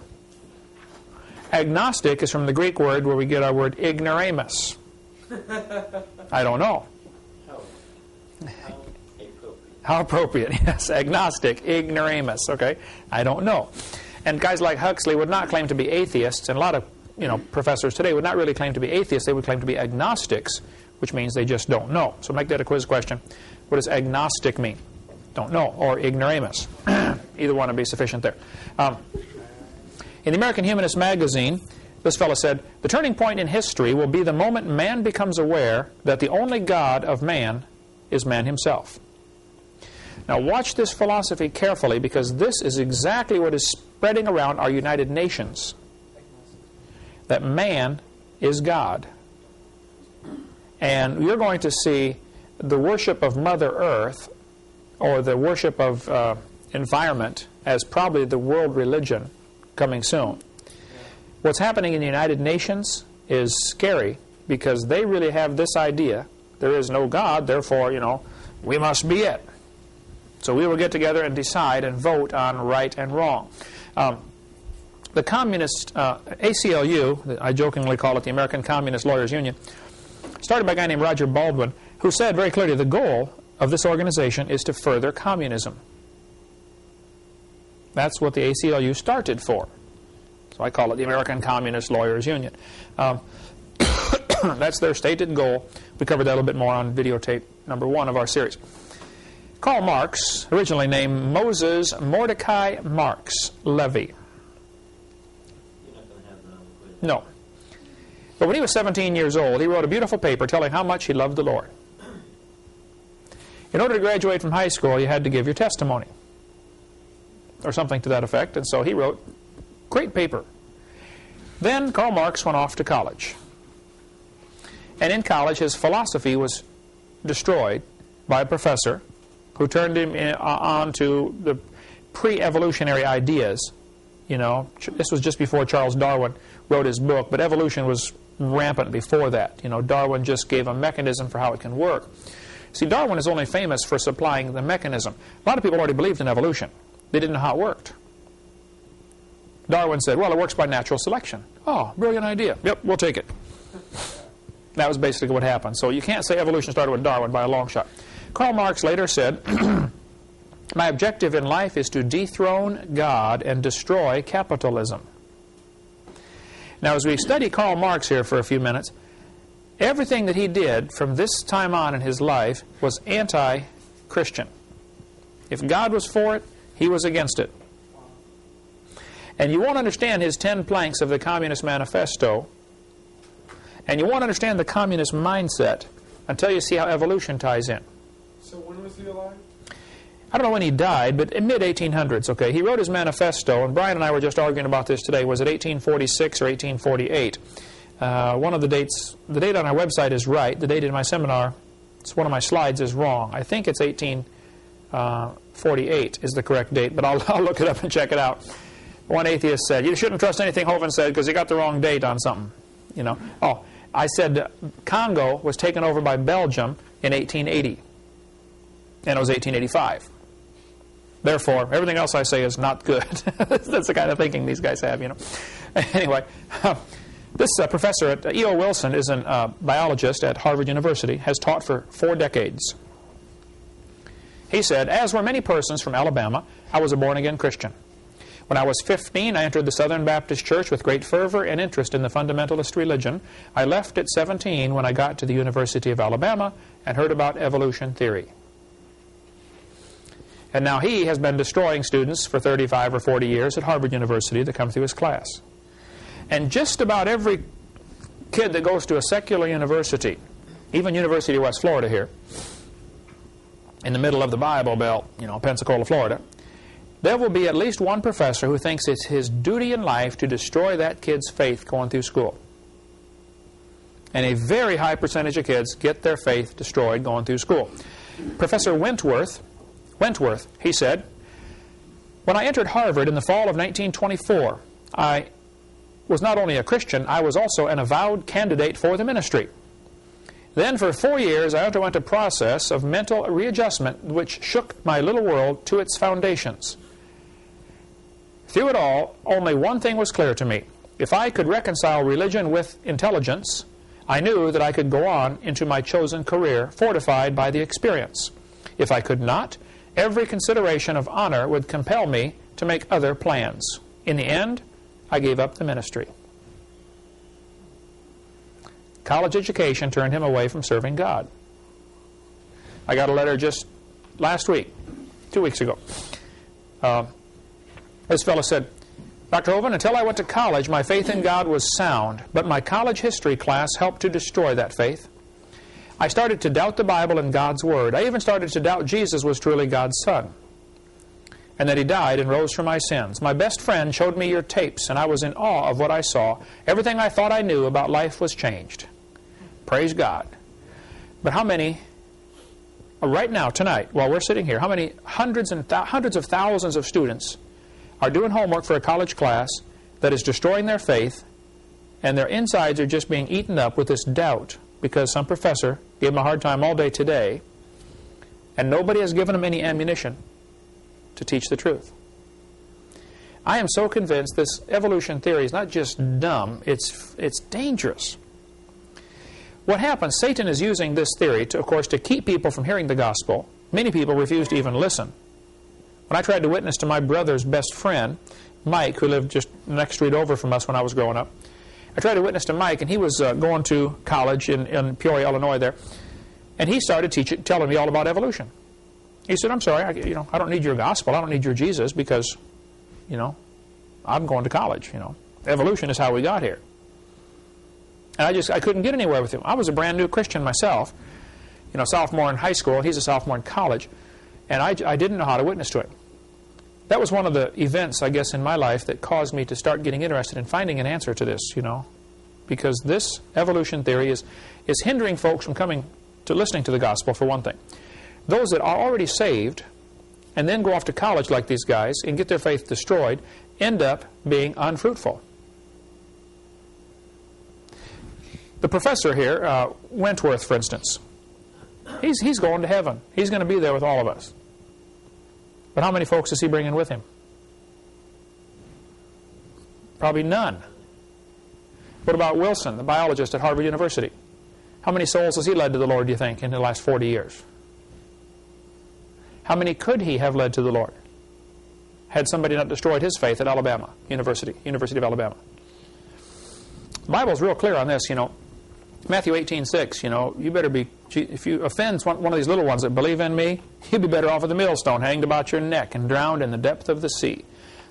Agnostic is from the Greek word where we get our word ignoramus. I don't know. How appropriate, yes. Agnostic, ignoramus, okay? I don't know. And guys like Huxley would not claim to be atheists, and a lot of, you know, professors today would not really claim to be atheists. They would claim to be agnostics, which means they just don't know. So make that a quiz question. What does agnostic mean? Don't know. Or ignoramus. Either one would be sufficient there. In the American Humanist magazine, this fellow said, the turning point in history will be the moment man becomes aware that the only God of man is man himself. Now watch this philosophy carefully, because this is exactly what is spreading around our United Nations. That man is God. And you're going to see the worship of Mother Earth, or the worship of environment, as probably the world religion coming soon. What's happening in the United Nations is scary, because they really have this idea, there is no God, therefore, you know, we must be it. So we will get together and decide and vote on right and wrong. The communist, ACLU, I jokingly call it the American Communist Lawyers Union, started by a guy named Roger Baldwin, who said very clearly the goal of this organization is to further communism. That's what the ACLU started for. So I call it the American Communist Lawyers Union. That's their stated goal. We covered that a little bit more on videotape number 1 of our series. Karl Marx, originally named Moses Mordecai Marx Levy. You're not going to have another quiz. No. But when he was 17 years old, he wrote a beautiful paper telling how much he loved the Lord. In order to graduate from high school, you had to give your testimony, or something to that effect, and so he wrote great paper. Then Karl Marx went off to college. And in college, his philosophy was destroyed by a professor who turned him on to the pre-evolutionary ideas. You know, this was just before Charles Darwin wrote his book, but evolution was rampant before that. You know, Darwin just gave a mechanism for how it can work. See, Darwin is only famous for supplying the mechanism. A lot of people already believed in evolution. They didn't know how it worked. Darwin said, well, it works by natural selection. Oh, brilliant idea. Yep, we'll take it. That was basically what happened. So you can't say evolution started with Darwin by a long shot. Karl Marx later said, my objective in life is to dethrone God and destroy capitalism. Now, as we study Karl Marx here for a few minutes, everything that he did from this time on in his life was anti-Christian. If God was for it, he was against it. And you won't understand his 10 planks of the Communist Manifesto, and you won't understand the communist mindset until you see how evolution ties in. So when was he alive? I don't know when he died, but in mid-1800s, okay. He wrote his manifesto, and Brian and I were just arguing about this today. Was it 1846 or 1848? One of the dates, the date on our website is right. The date in my seminar, it's one of my slides, is wrong. I think it's 1848 is the correct date, but I'll look it up and check it out. One atheist said, you shouldn't trust anything Hovind said because he got the wrong date on something. You know. Oh, I said Congo was taken over by Belgium in 1880, and it was 1885. Therefore, everything else I say is not good. That's the kind of thinking these guys have, you know. Anyway, this professor at E.O. Wilson is a biologist at Harvard University, has taught for 4 decades. He said, as were many persons from Alabama, I was a born-again Christian. When I was 15, I entered the Southern Baptist Church with great fervor and interest in the fundamentalist religion. I left at 17 when I got to the University of Alabama and heard about evolution theory. And now he has been destroying students for 35 or 40 years at Harvard University that come through his class. And just about every kid that goes to a secular university, even University of West Florida here, in the middle of the Bible Belt, you know, Pensacola, Florida, there will be at least one professor who thinks it's his duty in life to destroy that kid's faith going through school. And a very high percentage of kids get their faith destroyed going through school. Professor Wentworth, he said, when I entered Harvard in the fall of 1924, I was not only a Christian, I was also an avowed candidate for the ministry. Then for 4 years I underwent a process of mental readjustment which shook my little world to its foundations. Through it all, only one thing was clear to me. If I could reconcile religion with intelligence, I knew that I could go on into my chosen career, fortified by the experience. If I could not, every consideration of honor would compel me to make other plans. In the end, I gave up the ministry. College education turned him away from serving God. I got a letter just last week, 2 weeks ago. This fellow said, Dr. Hovind, until I went to college, my faith in God was sound, but my college history class helped to destroy that faith. I started to doubt the Bible and God's Word. I even started to doubt Jesus was truly God's Son, and that He died and rose for my sins. My best friend showed me your tapes, and I was in awe of what I saw. Everything I thought I knew about life was changed. Praise God. But how many, right now, tonight, while we're sitting here, how many hundreds of thousands of students are doing homework for a college class that is destroying their faith, and their insides are just being eaten up with this doubt because some professor gave them a hard time all day today, and nobody has given them any ammunition to teach the truth. I am so convinced this evolution theory is not just dumb, it's dangerous. What happens, Satan is using this theory, of course, to keep people from hearing the gospel. Many people refuse to even listen When I tried to witness to my brother's best friend, Mike, who lived just the next street over from us when I was growing up, I tried to witness to Mike, and he was going to college in Peoria, Illinois there, and he started telling me all about evolution. He said, I'm sorry, I don't need your gospel, I don't need your Jesus, because, I'm going to college, Evolution is how we got here. And I couldn't get anywhere with him. I was a brand new Christian myself, sophomore in high school, he's a sophomore in college, and I didn't know how to witness to him. That was one of the events, I guess, in my life that caused me to start getting interested in finding an answer to this, because this evolution theory is hindering folks from coming to listening to the gospel, for one thing. Those that are already saved and then go off to college like these guys and get their faith destroyed end up being unfruitful. The professor here, Wentworth, for instance, he's going to heaven. He's going to be there with all of us. But how many folks is he bringing with him? Probably none. What about Wilson, the biologist at Harvard University? How many souls has he led to the Lord, do you think, in the last 40 years? How many could he have led to the Lord had somebody not destroyed his faith at Alabama University of Alabama? The Bible's real clear on this, Matthew 18:6, you better be, if you offend one of these little ones that believe in me, you'd be better off with a millstone hanged about your neck and drowned in the depth of the sea.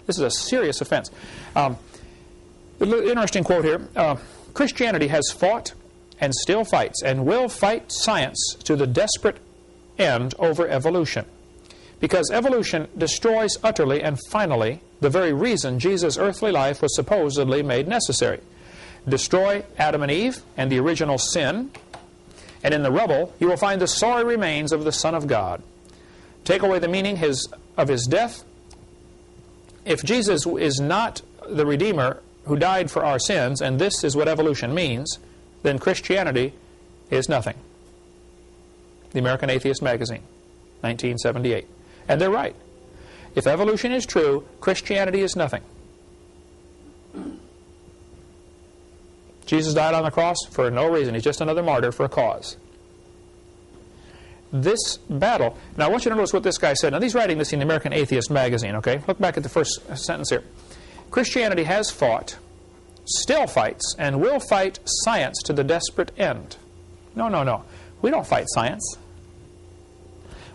This is a serious offense. Interesting quote here. Christianity has fought and still fights and will fight science to the desperate end over evolution. Because evolution destroys utterly and finally the very reason Jesus' earthly life was supposedly made necessary. Destroy Adam and Eve and the original sin, and in the rubble you will find the sorry remains of the Son of God. Take away the meaning of his death. If Jesus is not the Redeemer who died for our sins, and this is what evolution means, then Christianity is nothing. The American Atheist Magazine, 1978. And they're right. If evolution is true, Christianity is nothing. Jesus died on the cross for no reason. He's just another martyr for a cause. This battle... Now, I want you to notice what this guy said. Now, he's writing this in the American Atheist Magazine, okay? Look back at the first sentence here. Christianity has fought, still fights, and will fight science to the desperate end. No. We don't fight science.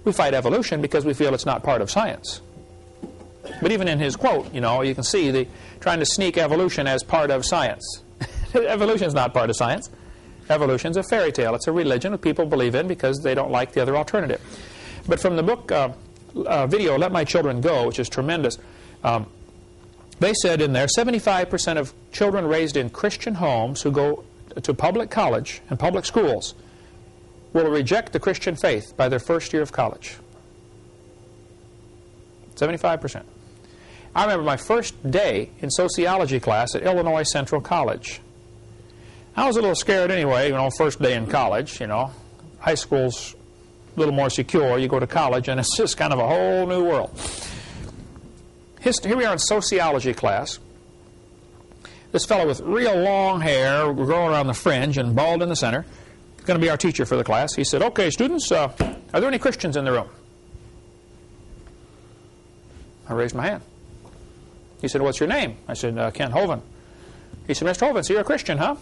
We fight evolution because we feel it's not part of science. But even in his quote, you can see trying to sneak evolution as part of science. Evolution is not part of science. Evolution is a fairy tale. It's a religion that people believe in because they don't like the other alternative. But from the book video, Let My Children Go, which is tremendous, they said in there 75% of children raised in Christian homes who go to public college and public schools will reject the Christian faith by their first year of college. 75%. I remember my first day in sociology class at Illinois Central College. I was a little scared anyway, first day in college, High school's a little more secure. You go to college and it's just kind of a whole new world. Here we are in sociology class. This fellow with real long hair, growing around the fringe and bald in the center, is going to be our teacher for the class. He said, okay, students, are there any Christians in the room? I raised my hand. He said, what's your name? I said, Ken Hovind. He said, Mr. Hovind, so you're a Christian, huh?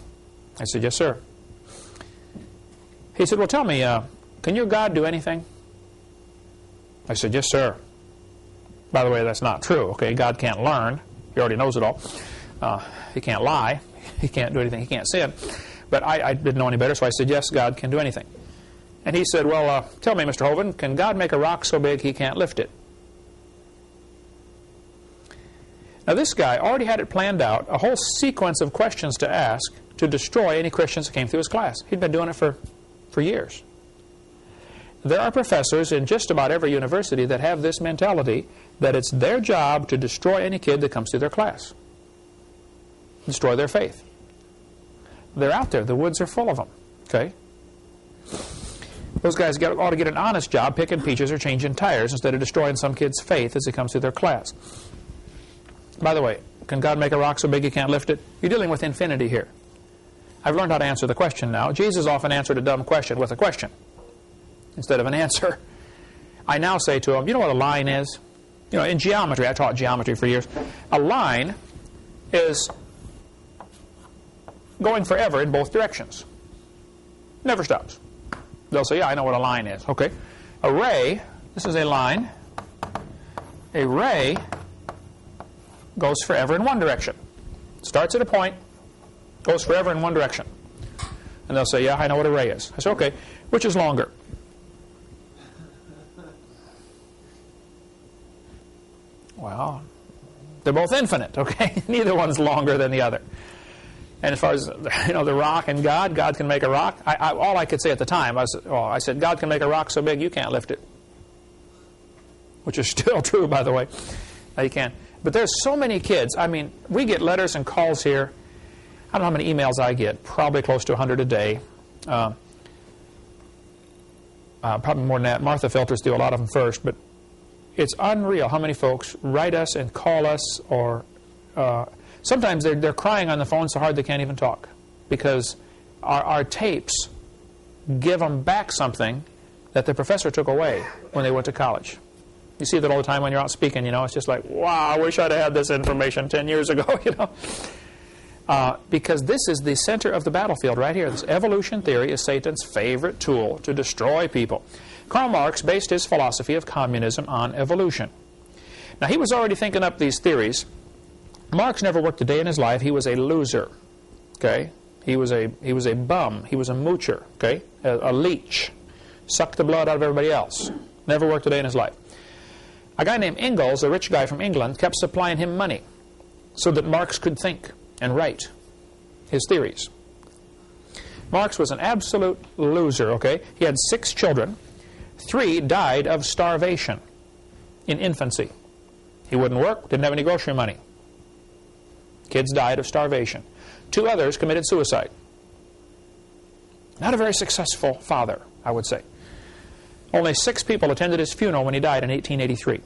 I said, yes, sir. He said, well, tell me, can your God do anything? I said, yes, sir. By the way, that's not true, okay? God can't learn. He already knows it all. He can't lie. He can't do anything. He can't sin. But I didn't know any better, so I said, yes, God can do anything. And he said, well, tell me, Mr. Hovind, can God make a rock so big he can't lift it? Now, this guy already had it planned out, a whole sequence of questions to ask to destroy any Christians that came through his class. He'd been doing it for years. There are professors in just about every university that have this mentality that it's their job to destroy any kid that comes through their class. Destroy their faith. They're out there. The woods are full of them. Okay? Those guys ought to get an honest job picking peaches or changing tires instead of destroying some kid's faith as he comes through their class. By the way, can God make a rock so big he can't lift it? You're dealing with infinity here. I've learned how to answer the question now. Jesus often answered a dumb question with a question instead of an answer. I now say to him, you know what a line is? You know, in geometry, I taught geometry for years, a line is going forever in both directions. Never stops. They'll say, yeah, I know what a line is. Okay. A ray, this is a line. A ray goes forever in one direction. Starts at a point, goes forever in one direction. And they'll say, yeah, I know what a ray is. I say, okay, which is longer? Well, they're both infinite, okay? Neither one's longer than the other. And as far as, you know, the rock and God can make a rock. All I could say at the time, I said, God can make a rock so big you can't lift it. Which is still true, by the way. You can. But there's so many kids. I mean, we get letters and calls here. I don't know how many emails I get. Probably close to 100 a day. Probably more than that. Martha filters do a lot of them first. But it's unreal how many folks write us and call us, or sometimes they're crying on the phone so hard they can't even talk, because our tapes give them back something that the professor took away when they went to college. You see that all the time when you're out speaking, you know. It's just like, wow, I wish I'd have had this information 10 years ago, you know. Because this is the center of the battlefield right here. This evolution theory is Satan's favorite tool to destroy people. Karl Marx based his philosophy of communism on evolution. Now, he was already thinking up these theories. Marx never worked a day in his life. He was a loser, okay? He was a bum. He was a moocher, okay? A leech. Sucked the blood out of everybody else. Never worked a day in his life. A guy named Engels, a rich guy from England, kept supplying him money so that Marx could think and write his theories. Marx was an absolute loser, okay? He had 6 children. 3 died of starvation in infancy. He wouldn't work, didn't have any grocery money. Kids died of starvation. 2 others committed suicide. Not a very successful father, I would say. Only 6 people attended his funeral when he died in 1883.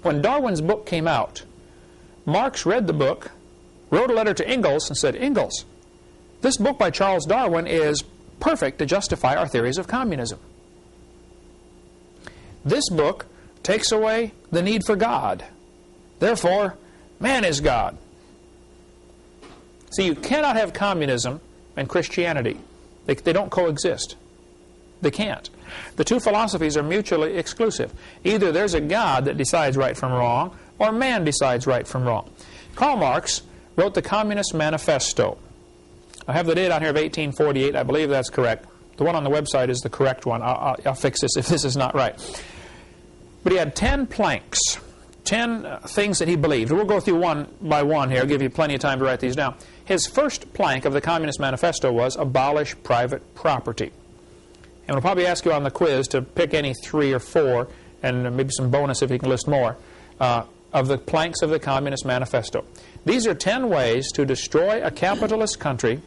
When Darwin's book came out, Marx read the book, wrote a letter to Engels and said, Engels, this book by Charles Darwin is perfect to justify our theories of communism. This book takes away the need for God. Therefore, man is God. See, you cannot have communism and Christianity. They don't coexist. They can't. The 2 philosophies are mutually exclusive. Either there's a God that decides right from wrong, or man decides right from wrong. Karl Marx wrote the Communist Manifesto. I have the date on here of 1848. I believe that's correct. The one on the website is the correct one. I'll fix this if this is not right. But he had 10 planks, 10 things that he believed. We'll go through one by one here. I'll give you plenty of time to write these down. His first plank of the Communist Manifesto was abolish private property. And we'll probably ask you on the quiz to pick any 3 or 4, and maybe some bonus if you can list more, of the planks of the Communist Manifesto. These are 10 ways to destroy a capitalist country,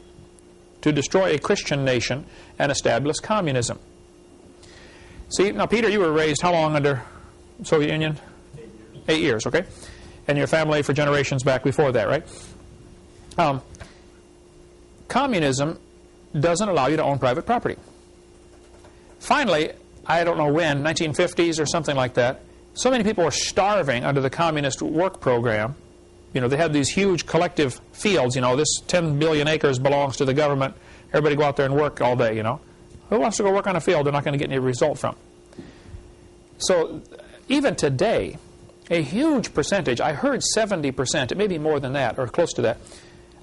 to destroy a Christian nation, and establish communism. See, now, Peter, you were raised how long under Soviet Union? 8 years. 8 years, okay? And your family for generations back before that, right? Communism doesn't allow you to own private property. Finally, I don't know when, 1950s or something like that, so many people were starving under the communist work program. You know, they had these huge collective fields, you know, this 10 billion acres belongs to the government. Everybody go out there and work all day, you know. Who wants to go work on a field they're not going to get any result from? So even today, a huge percentage, I heard 70%, it may be more than that or close to that,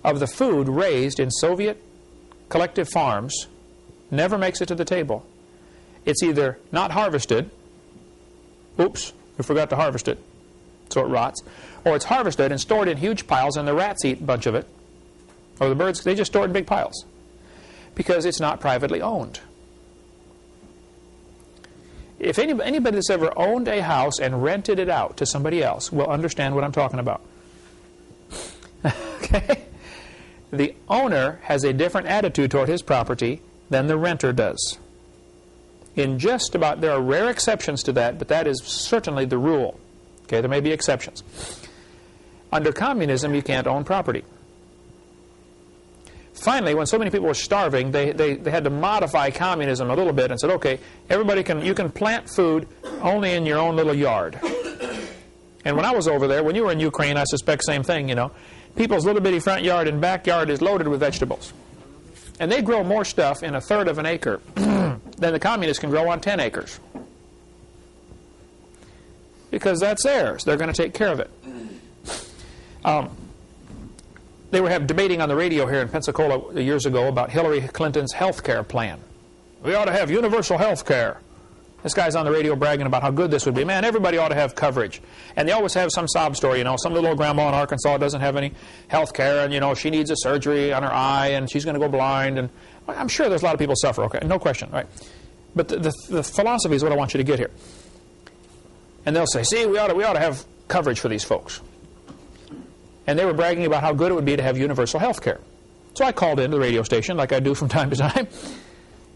of the food raised in Soviet collective farms never makes it to the table. It's either not harvested, oops, we forgot to harvest it, so it rots, or it's harvested and stored in huge piles and the rats eat a bunch of it, or the birds, they just store it in big piles, because it's not privately owned. If anybody that's ever owned a house and rented it out to somebody else will understand what I'm talking about. Okay? The owner has a different attitude toward his property than the renter does. In just about, there are rare exceptions to that, but that is certainly the rule. Okay, there may be exceptions. Under communism, you can't own property. Finally, when so many people were starving, they had to modify communism a little bit and said, okay, you can plant food only in your own little yard. And when I was over there, when you were in Ukraine, I suspect same thing, you know. People's little bitty front yard and backyard is loaded with vegetables. And they grow more stuff in a third of an acre than the communists can grow on 10 acres. Because that's theirs. They're going to take care of it. They were debating on the radio here in Pensacola years ago about Hillary Clinton's health care plan. We ought to have universal health care. This guy's on the radio bragging about how good this would be. Man, everybody ought to have coverage. And they always have some sob story, you know. Some little old grandma in Arkansas doesn't have any health care, and, you know, she needs a surgery on her eye, and she's going to go blind. And I'm sure there's a lot of people suffer, okay? No question, right? But the philosophy is what I want you to get here. And they'll say, see, we ought to have coverage for these folks. And they were bragging about how good it would be to have universal health care. So I called into the radio station, like I do from time to time.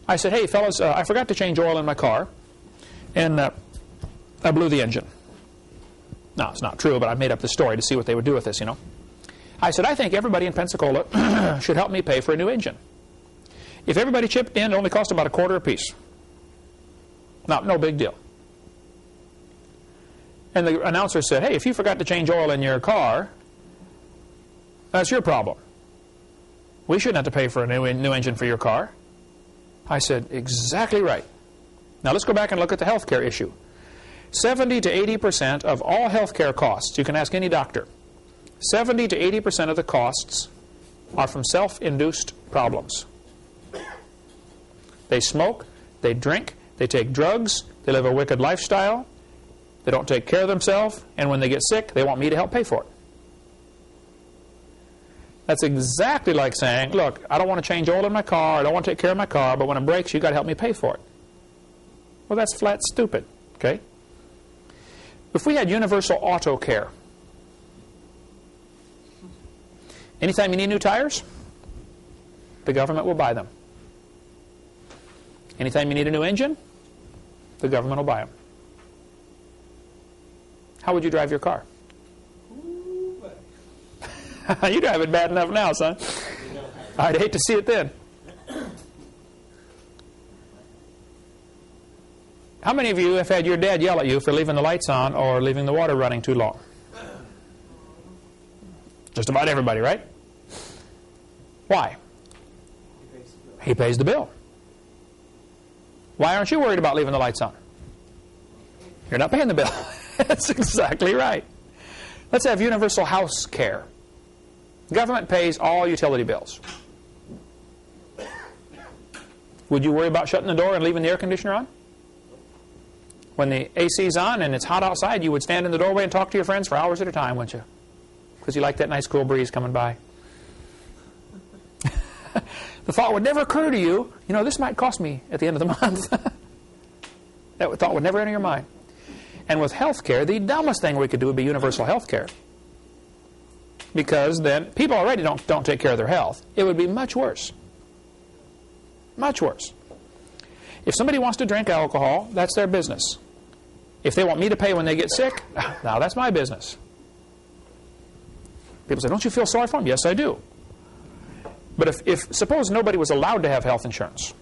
I said, hey, fellas, I forgot to change oil in my car, and I blew the engine. No, it's not true, but I made up the story to see what they would do with this, you know. I said, I think everybody in Pensacola should help me pay for a new engine. If everybody chipped in, it only cost about $0.25 apiece. No big deal. And the announcer said, hey, if you forgot to change oil in your car, that's your problem. We shouldn't have to pay for a new engine for your car. I said, exactly right. Now let's go back and look at the health care issue. 70 to 80% of all health care costs, you can ask any doctor, 70 to 80% of the costs are from self-induced problems. They smoke, they drink, they take drugs, they live a wicked lifestyle, they don't take care of themselves, and when they get sick, they want me to help pay for it. That's exactly like saying, look, I don't want to change oil in my car, I don't want to take care of my car, but when it breaks, you've got to help me pay for it. Well, that's flat stupid, okay? If we had universal auto care, anytime you need new tires, the government will buy them. Anytime you need a new engine, the government will buy them. How would you drive your car? You drive it bad enough now, son. I'd hate to see it then. How many of you have had your dad yell at you for leaving the lights on or leaving the water running too long? Just about everybody, right? Why? He pays the bill. Why aren't you worried about leaving the lights on? You're not paying the bill. That's exactly right. Let's have universal house care. The government pays all utility bills. Would you worry about shutting the door and leaving the air conditioner on? When the AC's on and it's hot outside, you would stand in the doorway and talk to your friends for hours at a time, wouldn't you? Because you like that nice cool breeze coming by. The thought would never occur to you, you know, this might cost me at the end of the month. That thought would never enter your mind. And with health care, the dumbest thing we could do would be universal health care. Because then people already don't take care of their health. It would be much worse. Much worse. If somebody wants to drink alcohol, that's their business. If they want me to pay when they get sick, now that's my business. People say, don't you feel sorry for them? Yes, I do. But if suppose nobody was allowed to have health insurance.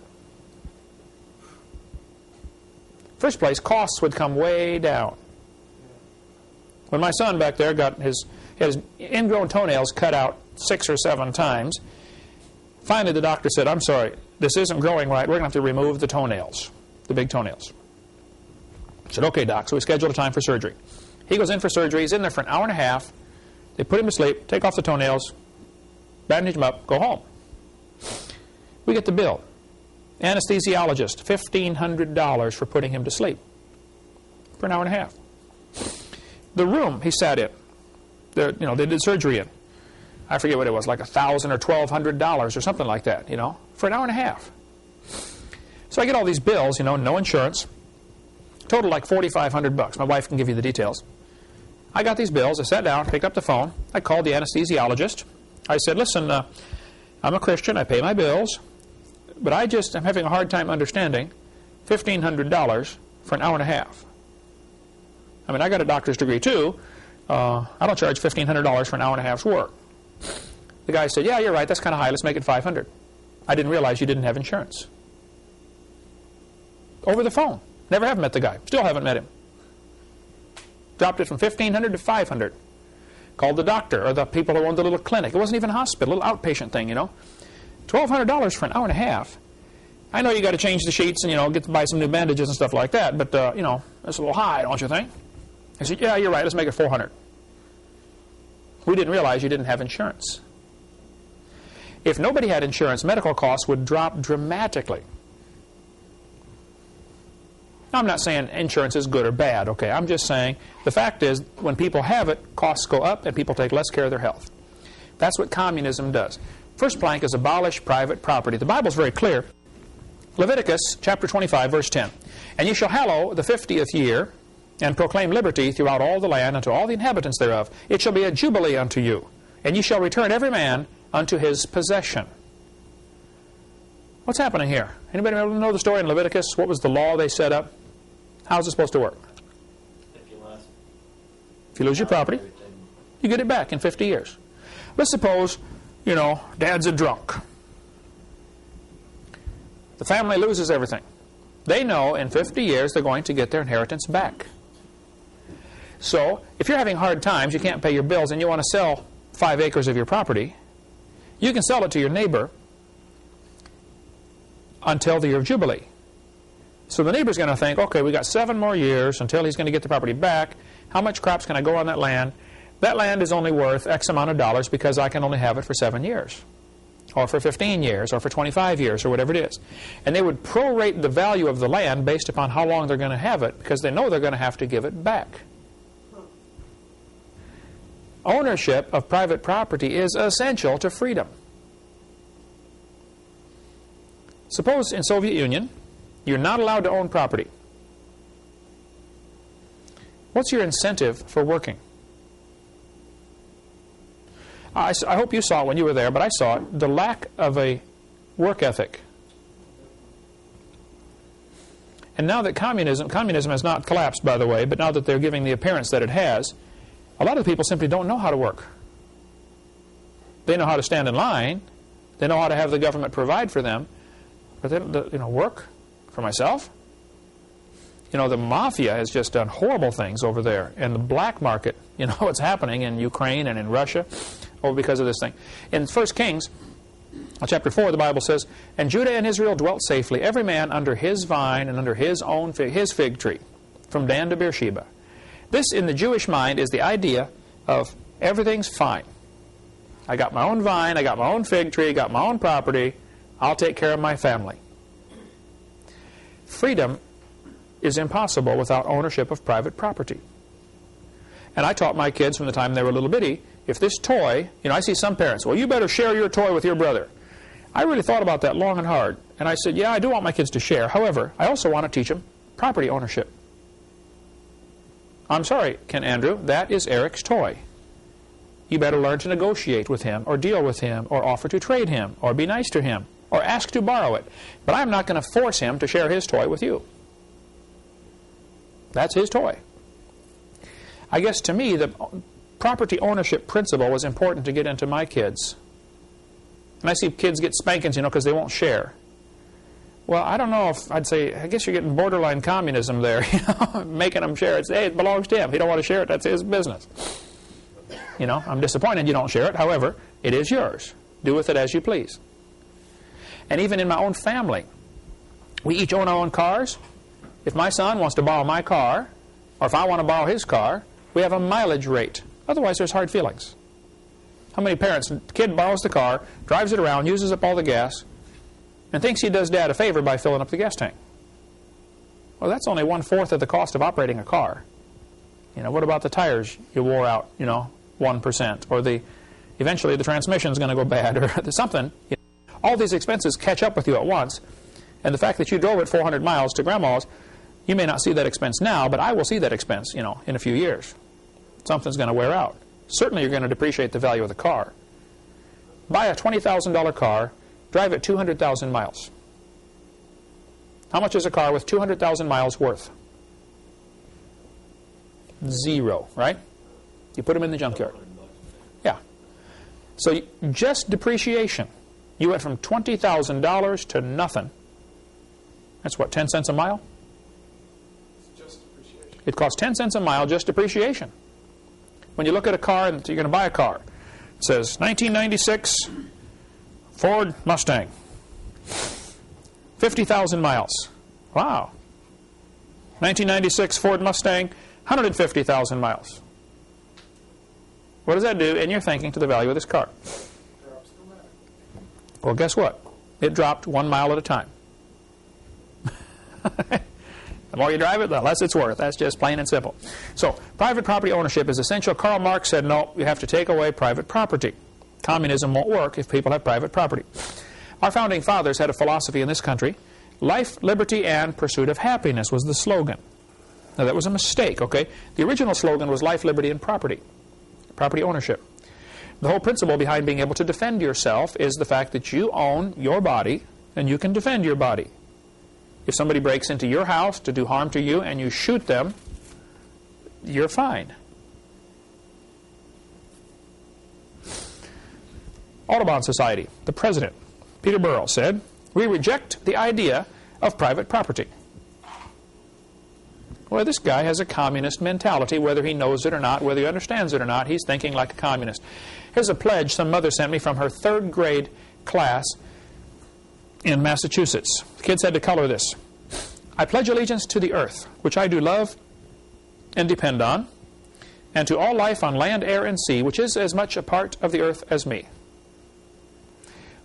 First place, costs would come way down. When my son back there got his ingrown toenails cut out 6 or 7 times, finally the doctor said, I'm sorry, this isn't growing right. We're going to have to remove the toenails, the big toenails. I said, okay, doc. So we scheduled a time for surgery. He goes in for surgery. He's in there for an hour and a half. They put him to sleep, take off the toenails, bandage him up, go home. We get the bill. Anesthesiologist, $1,500 for putting him to sleep for an hour and a half. The room he sat in, they did surgery in, I forget what it was, like $1,000 or $1,200 or something like that, for an hour and a half. So I get all these bills, no insurance, total like $4,500. My wife can give you the details. I got these bills. I sat down, picked up the phone. I called the anesthesiologist. I said, listen, I'm a Christian. I pay my bills. But I'm having a hard time understanding $1,500 for an hour and a half. I mean, I got a doctor's degree too. I don't charge $1,500 for an hour and a half's work. The guy said, yeah, you're right, that's kind of high, let's make it $500. I didn't realize you didn't have insurance. Over the phone. Never have met the guy. Still haven't met him. Dropped it from $1,500 to $500. Called the doctor or the people who owned the little clinic. It wasn't even a hospital, a little outpatient thing, you know. $1,200 for an hour and a half. I know you got to change the sheets and, you know, get to buy some new bandages and stuff like that, but, you know, that's a little high, don't you think? I said, yeah, you're right, let's make it $400. We didn't realize you didn't have insurance. If nobody had insurance, medical costs would drop dramatically. Now, I'm not saying insurance is good or bad, okay? I'm just saying the fact is when people have it, costs go up and people take less care of their health. That's what communism does. First plank is abolish private property. The Bible's very clear. Leviticus chapter 25, verse 10. And ye shall hallow the 50th year, and proclaim liberty throughout all the land unto all the inhabitants thereof. It shall be a jubilee unto you, and ye shall return every man unto his possession. What's happening here? Anybody know the story in Leviticus? What was the law they set up? How's it supposed to work? If you lose your property, you get it back in 50 years. Let's suppose, you know, Dad's a drunk. The family loses everything. They know in 50 years they're going to get their inheritance back. So, if you're having hard times, you can't pay your bills, and you want to sell 5 acres of your property, you can sell it to your neighbor until the year of Jubilee. So the neighbor's going to think, okay, we got 7 more years until he's going to get the property back. How much crops can I grow on that land? That land is only worth X amount of dollars because I can only have it for 7 years, or for 15 years, or for 25 years, or whatever it is. And they would prorate the value of the land based upon how long they're going to have it, because they know they're going to have to give it back. Ownership of private property is essential to freedom. Suppose in Soviet Union, you're not allowed to own property. What's your incentive for working? I hope you saw it when you were there, but I saw it. The lack of a work ethic. And now that communism has not collapsed, by the way, but now that they're giving the appearance that it has, a lot of people simply don't know how to work. They know how to stand in line. They know how to have the government provide for them. But they don't, you know, work for myself. You know, the mafia has just done horrible things over there. And the black market, you know what's happening in Ukraine and in Russia over because of this thing. In 1 Kings, chapter 4, the Bible says, and Judah and Israel dwelt safely, every man under his vine and under his own his fig tree, from Dan to Beersheba. This, in the Jewish mind, is the idea of everything's fine. I got my own vine, I got my own fig tree, got my own property, I'll take care of my family. Freedom is impossible without ownership of private property. And I taught my kids from the time they were little bitty, if this toy, you know, I see some parents, well, you better share your toy with your brother. I really thought about that long and hard. And I said, yeah, I do want my kids to share. However, I also want to teach them property ownership. I'm sorry, Ken Andrew, that is Eric's toy. You better learn to negotiate with him, or deal with him, or offer to trade him, or be nice to him, or ask to borrow it. But I'm not going to force him to share his toy with you. That's his toy. I guess to me, the property ownership principle was important to get into my kids. And I see kids get spankings, you know, because they won't share. Well, I don't know if I'd say, I guess you're getting borderline communism there, you know, making them share it. Hey, it belongs to him. If he don't want to share it, that's his business. You know, I'm disappointed you don't share it. However, it is yours. Do with it as you please. And even in my own family, we each own our own cars. If my son wants to borrow my car, or if I want to borrow his car, we have a mileage rate. Otherwise, there's hard feelings. How many parents, the kid borrows the car, drives it around, uses up all the gas, and thinks he does Dad a favor by filling up the gas tank? Well, that's only 1/4 of the cost of operating a car. You know, what about the tires you wore out, you know, 1%? Or eventually the transmission's going to go bad, or something. You know, all these expenses catch up with you at once. And the fact that you drove it 400 miles to Grandma's, you may not see that expense now, but I will see that expense, you know, in a few years. Something's going to wear out. Certainly you're going to depreciate the value of the car. Buy a $20,000 car, drive it 200,000 miles. How much is a car with 200,000 miles worth? Zero, right? You put them in the junkyard. Yeah. So just depreciation. You went from $20,000 to nothing. That's what, 10 cents a mile? It's just depreciation. It costs 10 cents a mile just depreciation. When you look at a car and you're going to buy a car, it says 1996 Ford Mustang, 50,000 miles. Wow. 1996 Ford Mustang, 150,000 miles. What does that do in your thinking to the value of this car? Drops dramatically. Well, guess what? It dropped 1 mile at a time. The more you drive it, the less it's worth. That's just plain and simple. So, private property ownership is essential. Karl Marx said, no, you have to take away private property. Communism won't work if people have private property. Our founding fathers had a philosophy in this country. Life, liberty, and pursuit of happiness was the slogan. Now, that was a mistake, okay? The original slogan was life, liberty, and property. Property ownership. The whole principle behind being able to defend yourself is the fact that you own your body and you can defend your body. If somebody breaks into your house to do harm to you and you shoot them, you're fine. Audubon Society, the president, Peter Burrell, said, "We reject the idea of private property." Well, this guy has a communist mentality, whether he knows it or not, whether he understands it or not. He's thinking like a communist. Here's a pledge some mother sent me from her 3rd grade class in Massachusetts. The kids had to color this. "I pledge allegiance to the earth, which I do love and depend on, and to all life on land, air, and sea, which is as much a part of the earth as me."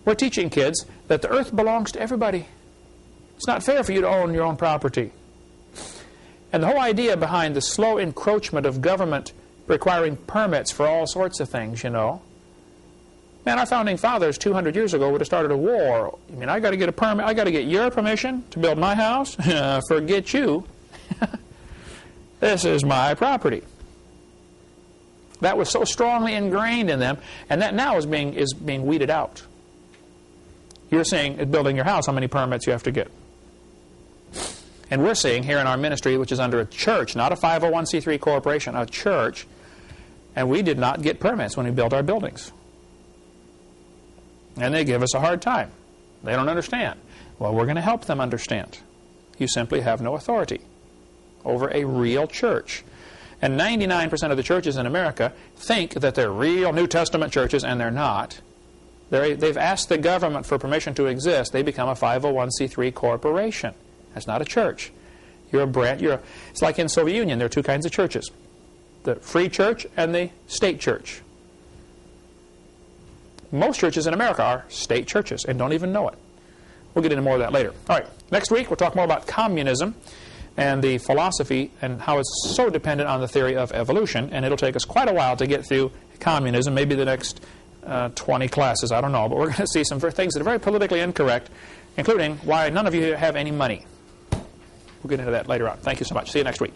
We're teaching kids that the earth belongs to everybody. It's not fair for you to own your own property. And the whole idea behind the slow encroachment of government requiring permits for all sorts of things, you know. Man, our founding fathers 200 years ago would have started a war. I mean, I got to get a permit. I got to get your permission to build my house? Forget you. This is my property. That was so strongly ingrained in them, and that now is being weeded out. You're seeing, building your house, how many permits you have to get. And we're seeing here in our ministry, which is under a church, not a 501c3 corporation, a church, and we did not get permits when we built our buildings. And they give us a hard time. They don't understand. Well, we're going to help them understand. You simply have no authority over a real church. And 99% of the churches in America think that they're real New Testament churches, and they're not. They've asked the government for permission to exist. They become a 501c3 corporation. That's not a church. You're a branch. It's like in Soviet Union. There are 2 kinds of churches: the free church and the state church. Most churches in America are state churches and don't even know it. We'll get into more of that later. All right, next week we'll talk more about communism and the philosophy and how it's so dependent on the theory of evolution, and it'll take us quite a while to get through communism, maybe the next 20 classes, I don't know, but we're going to see some things that are very politically incorrect, including why none of you have any money. We'll get into that later on. Thank you so much. See you next week.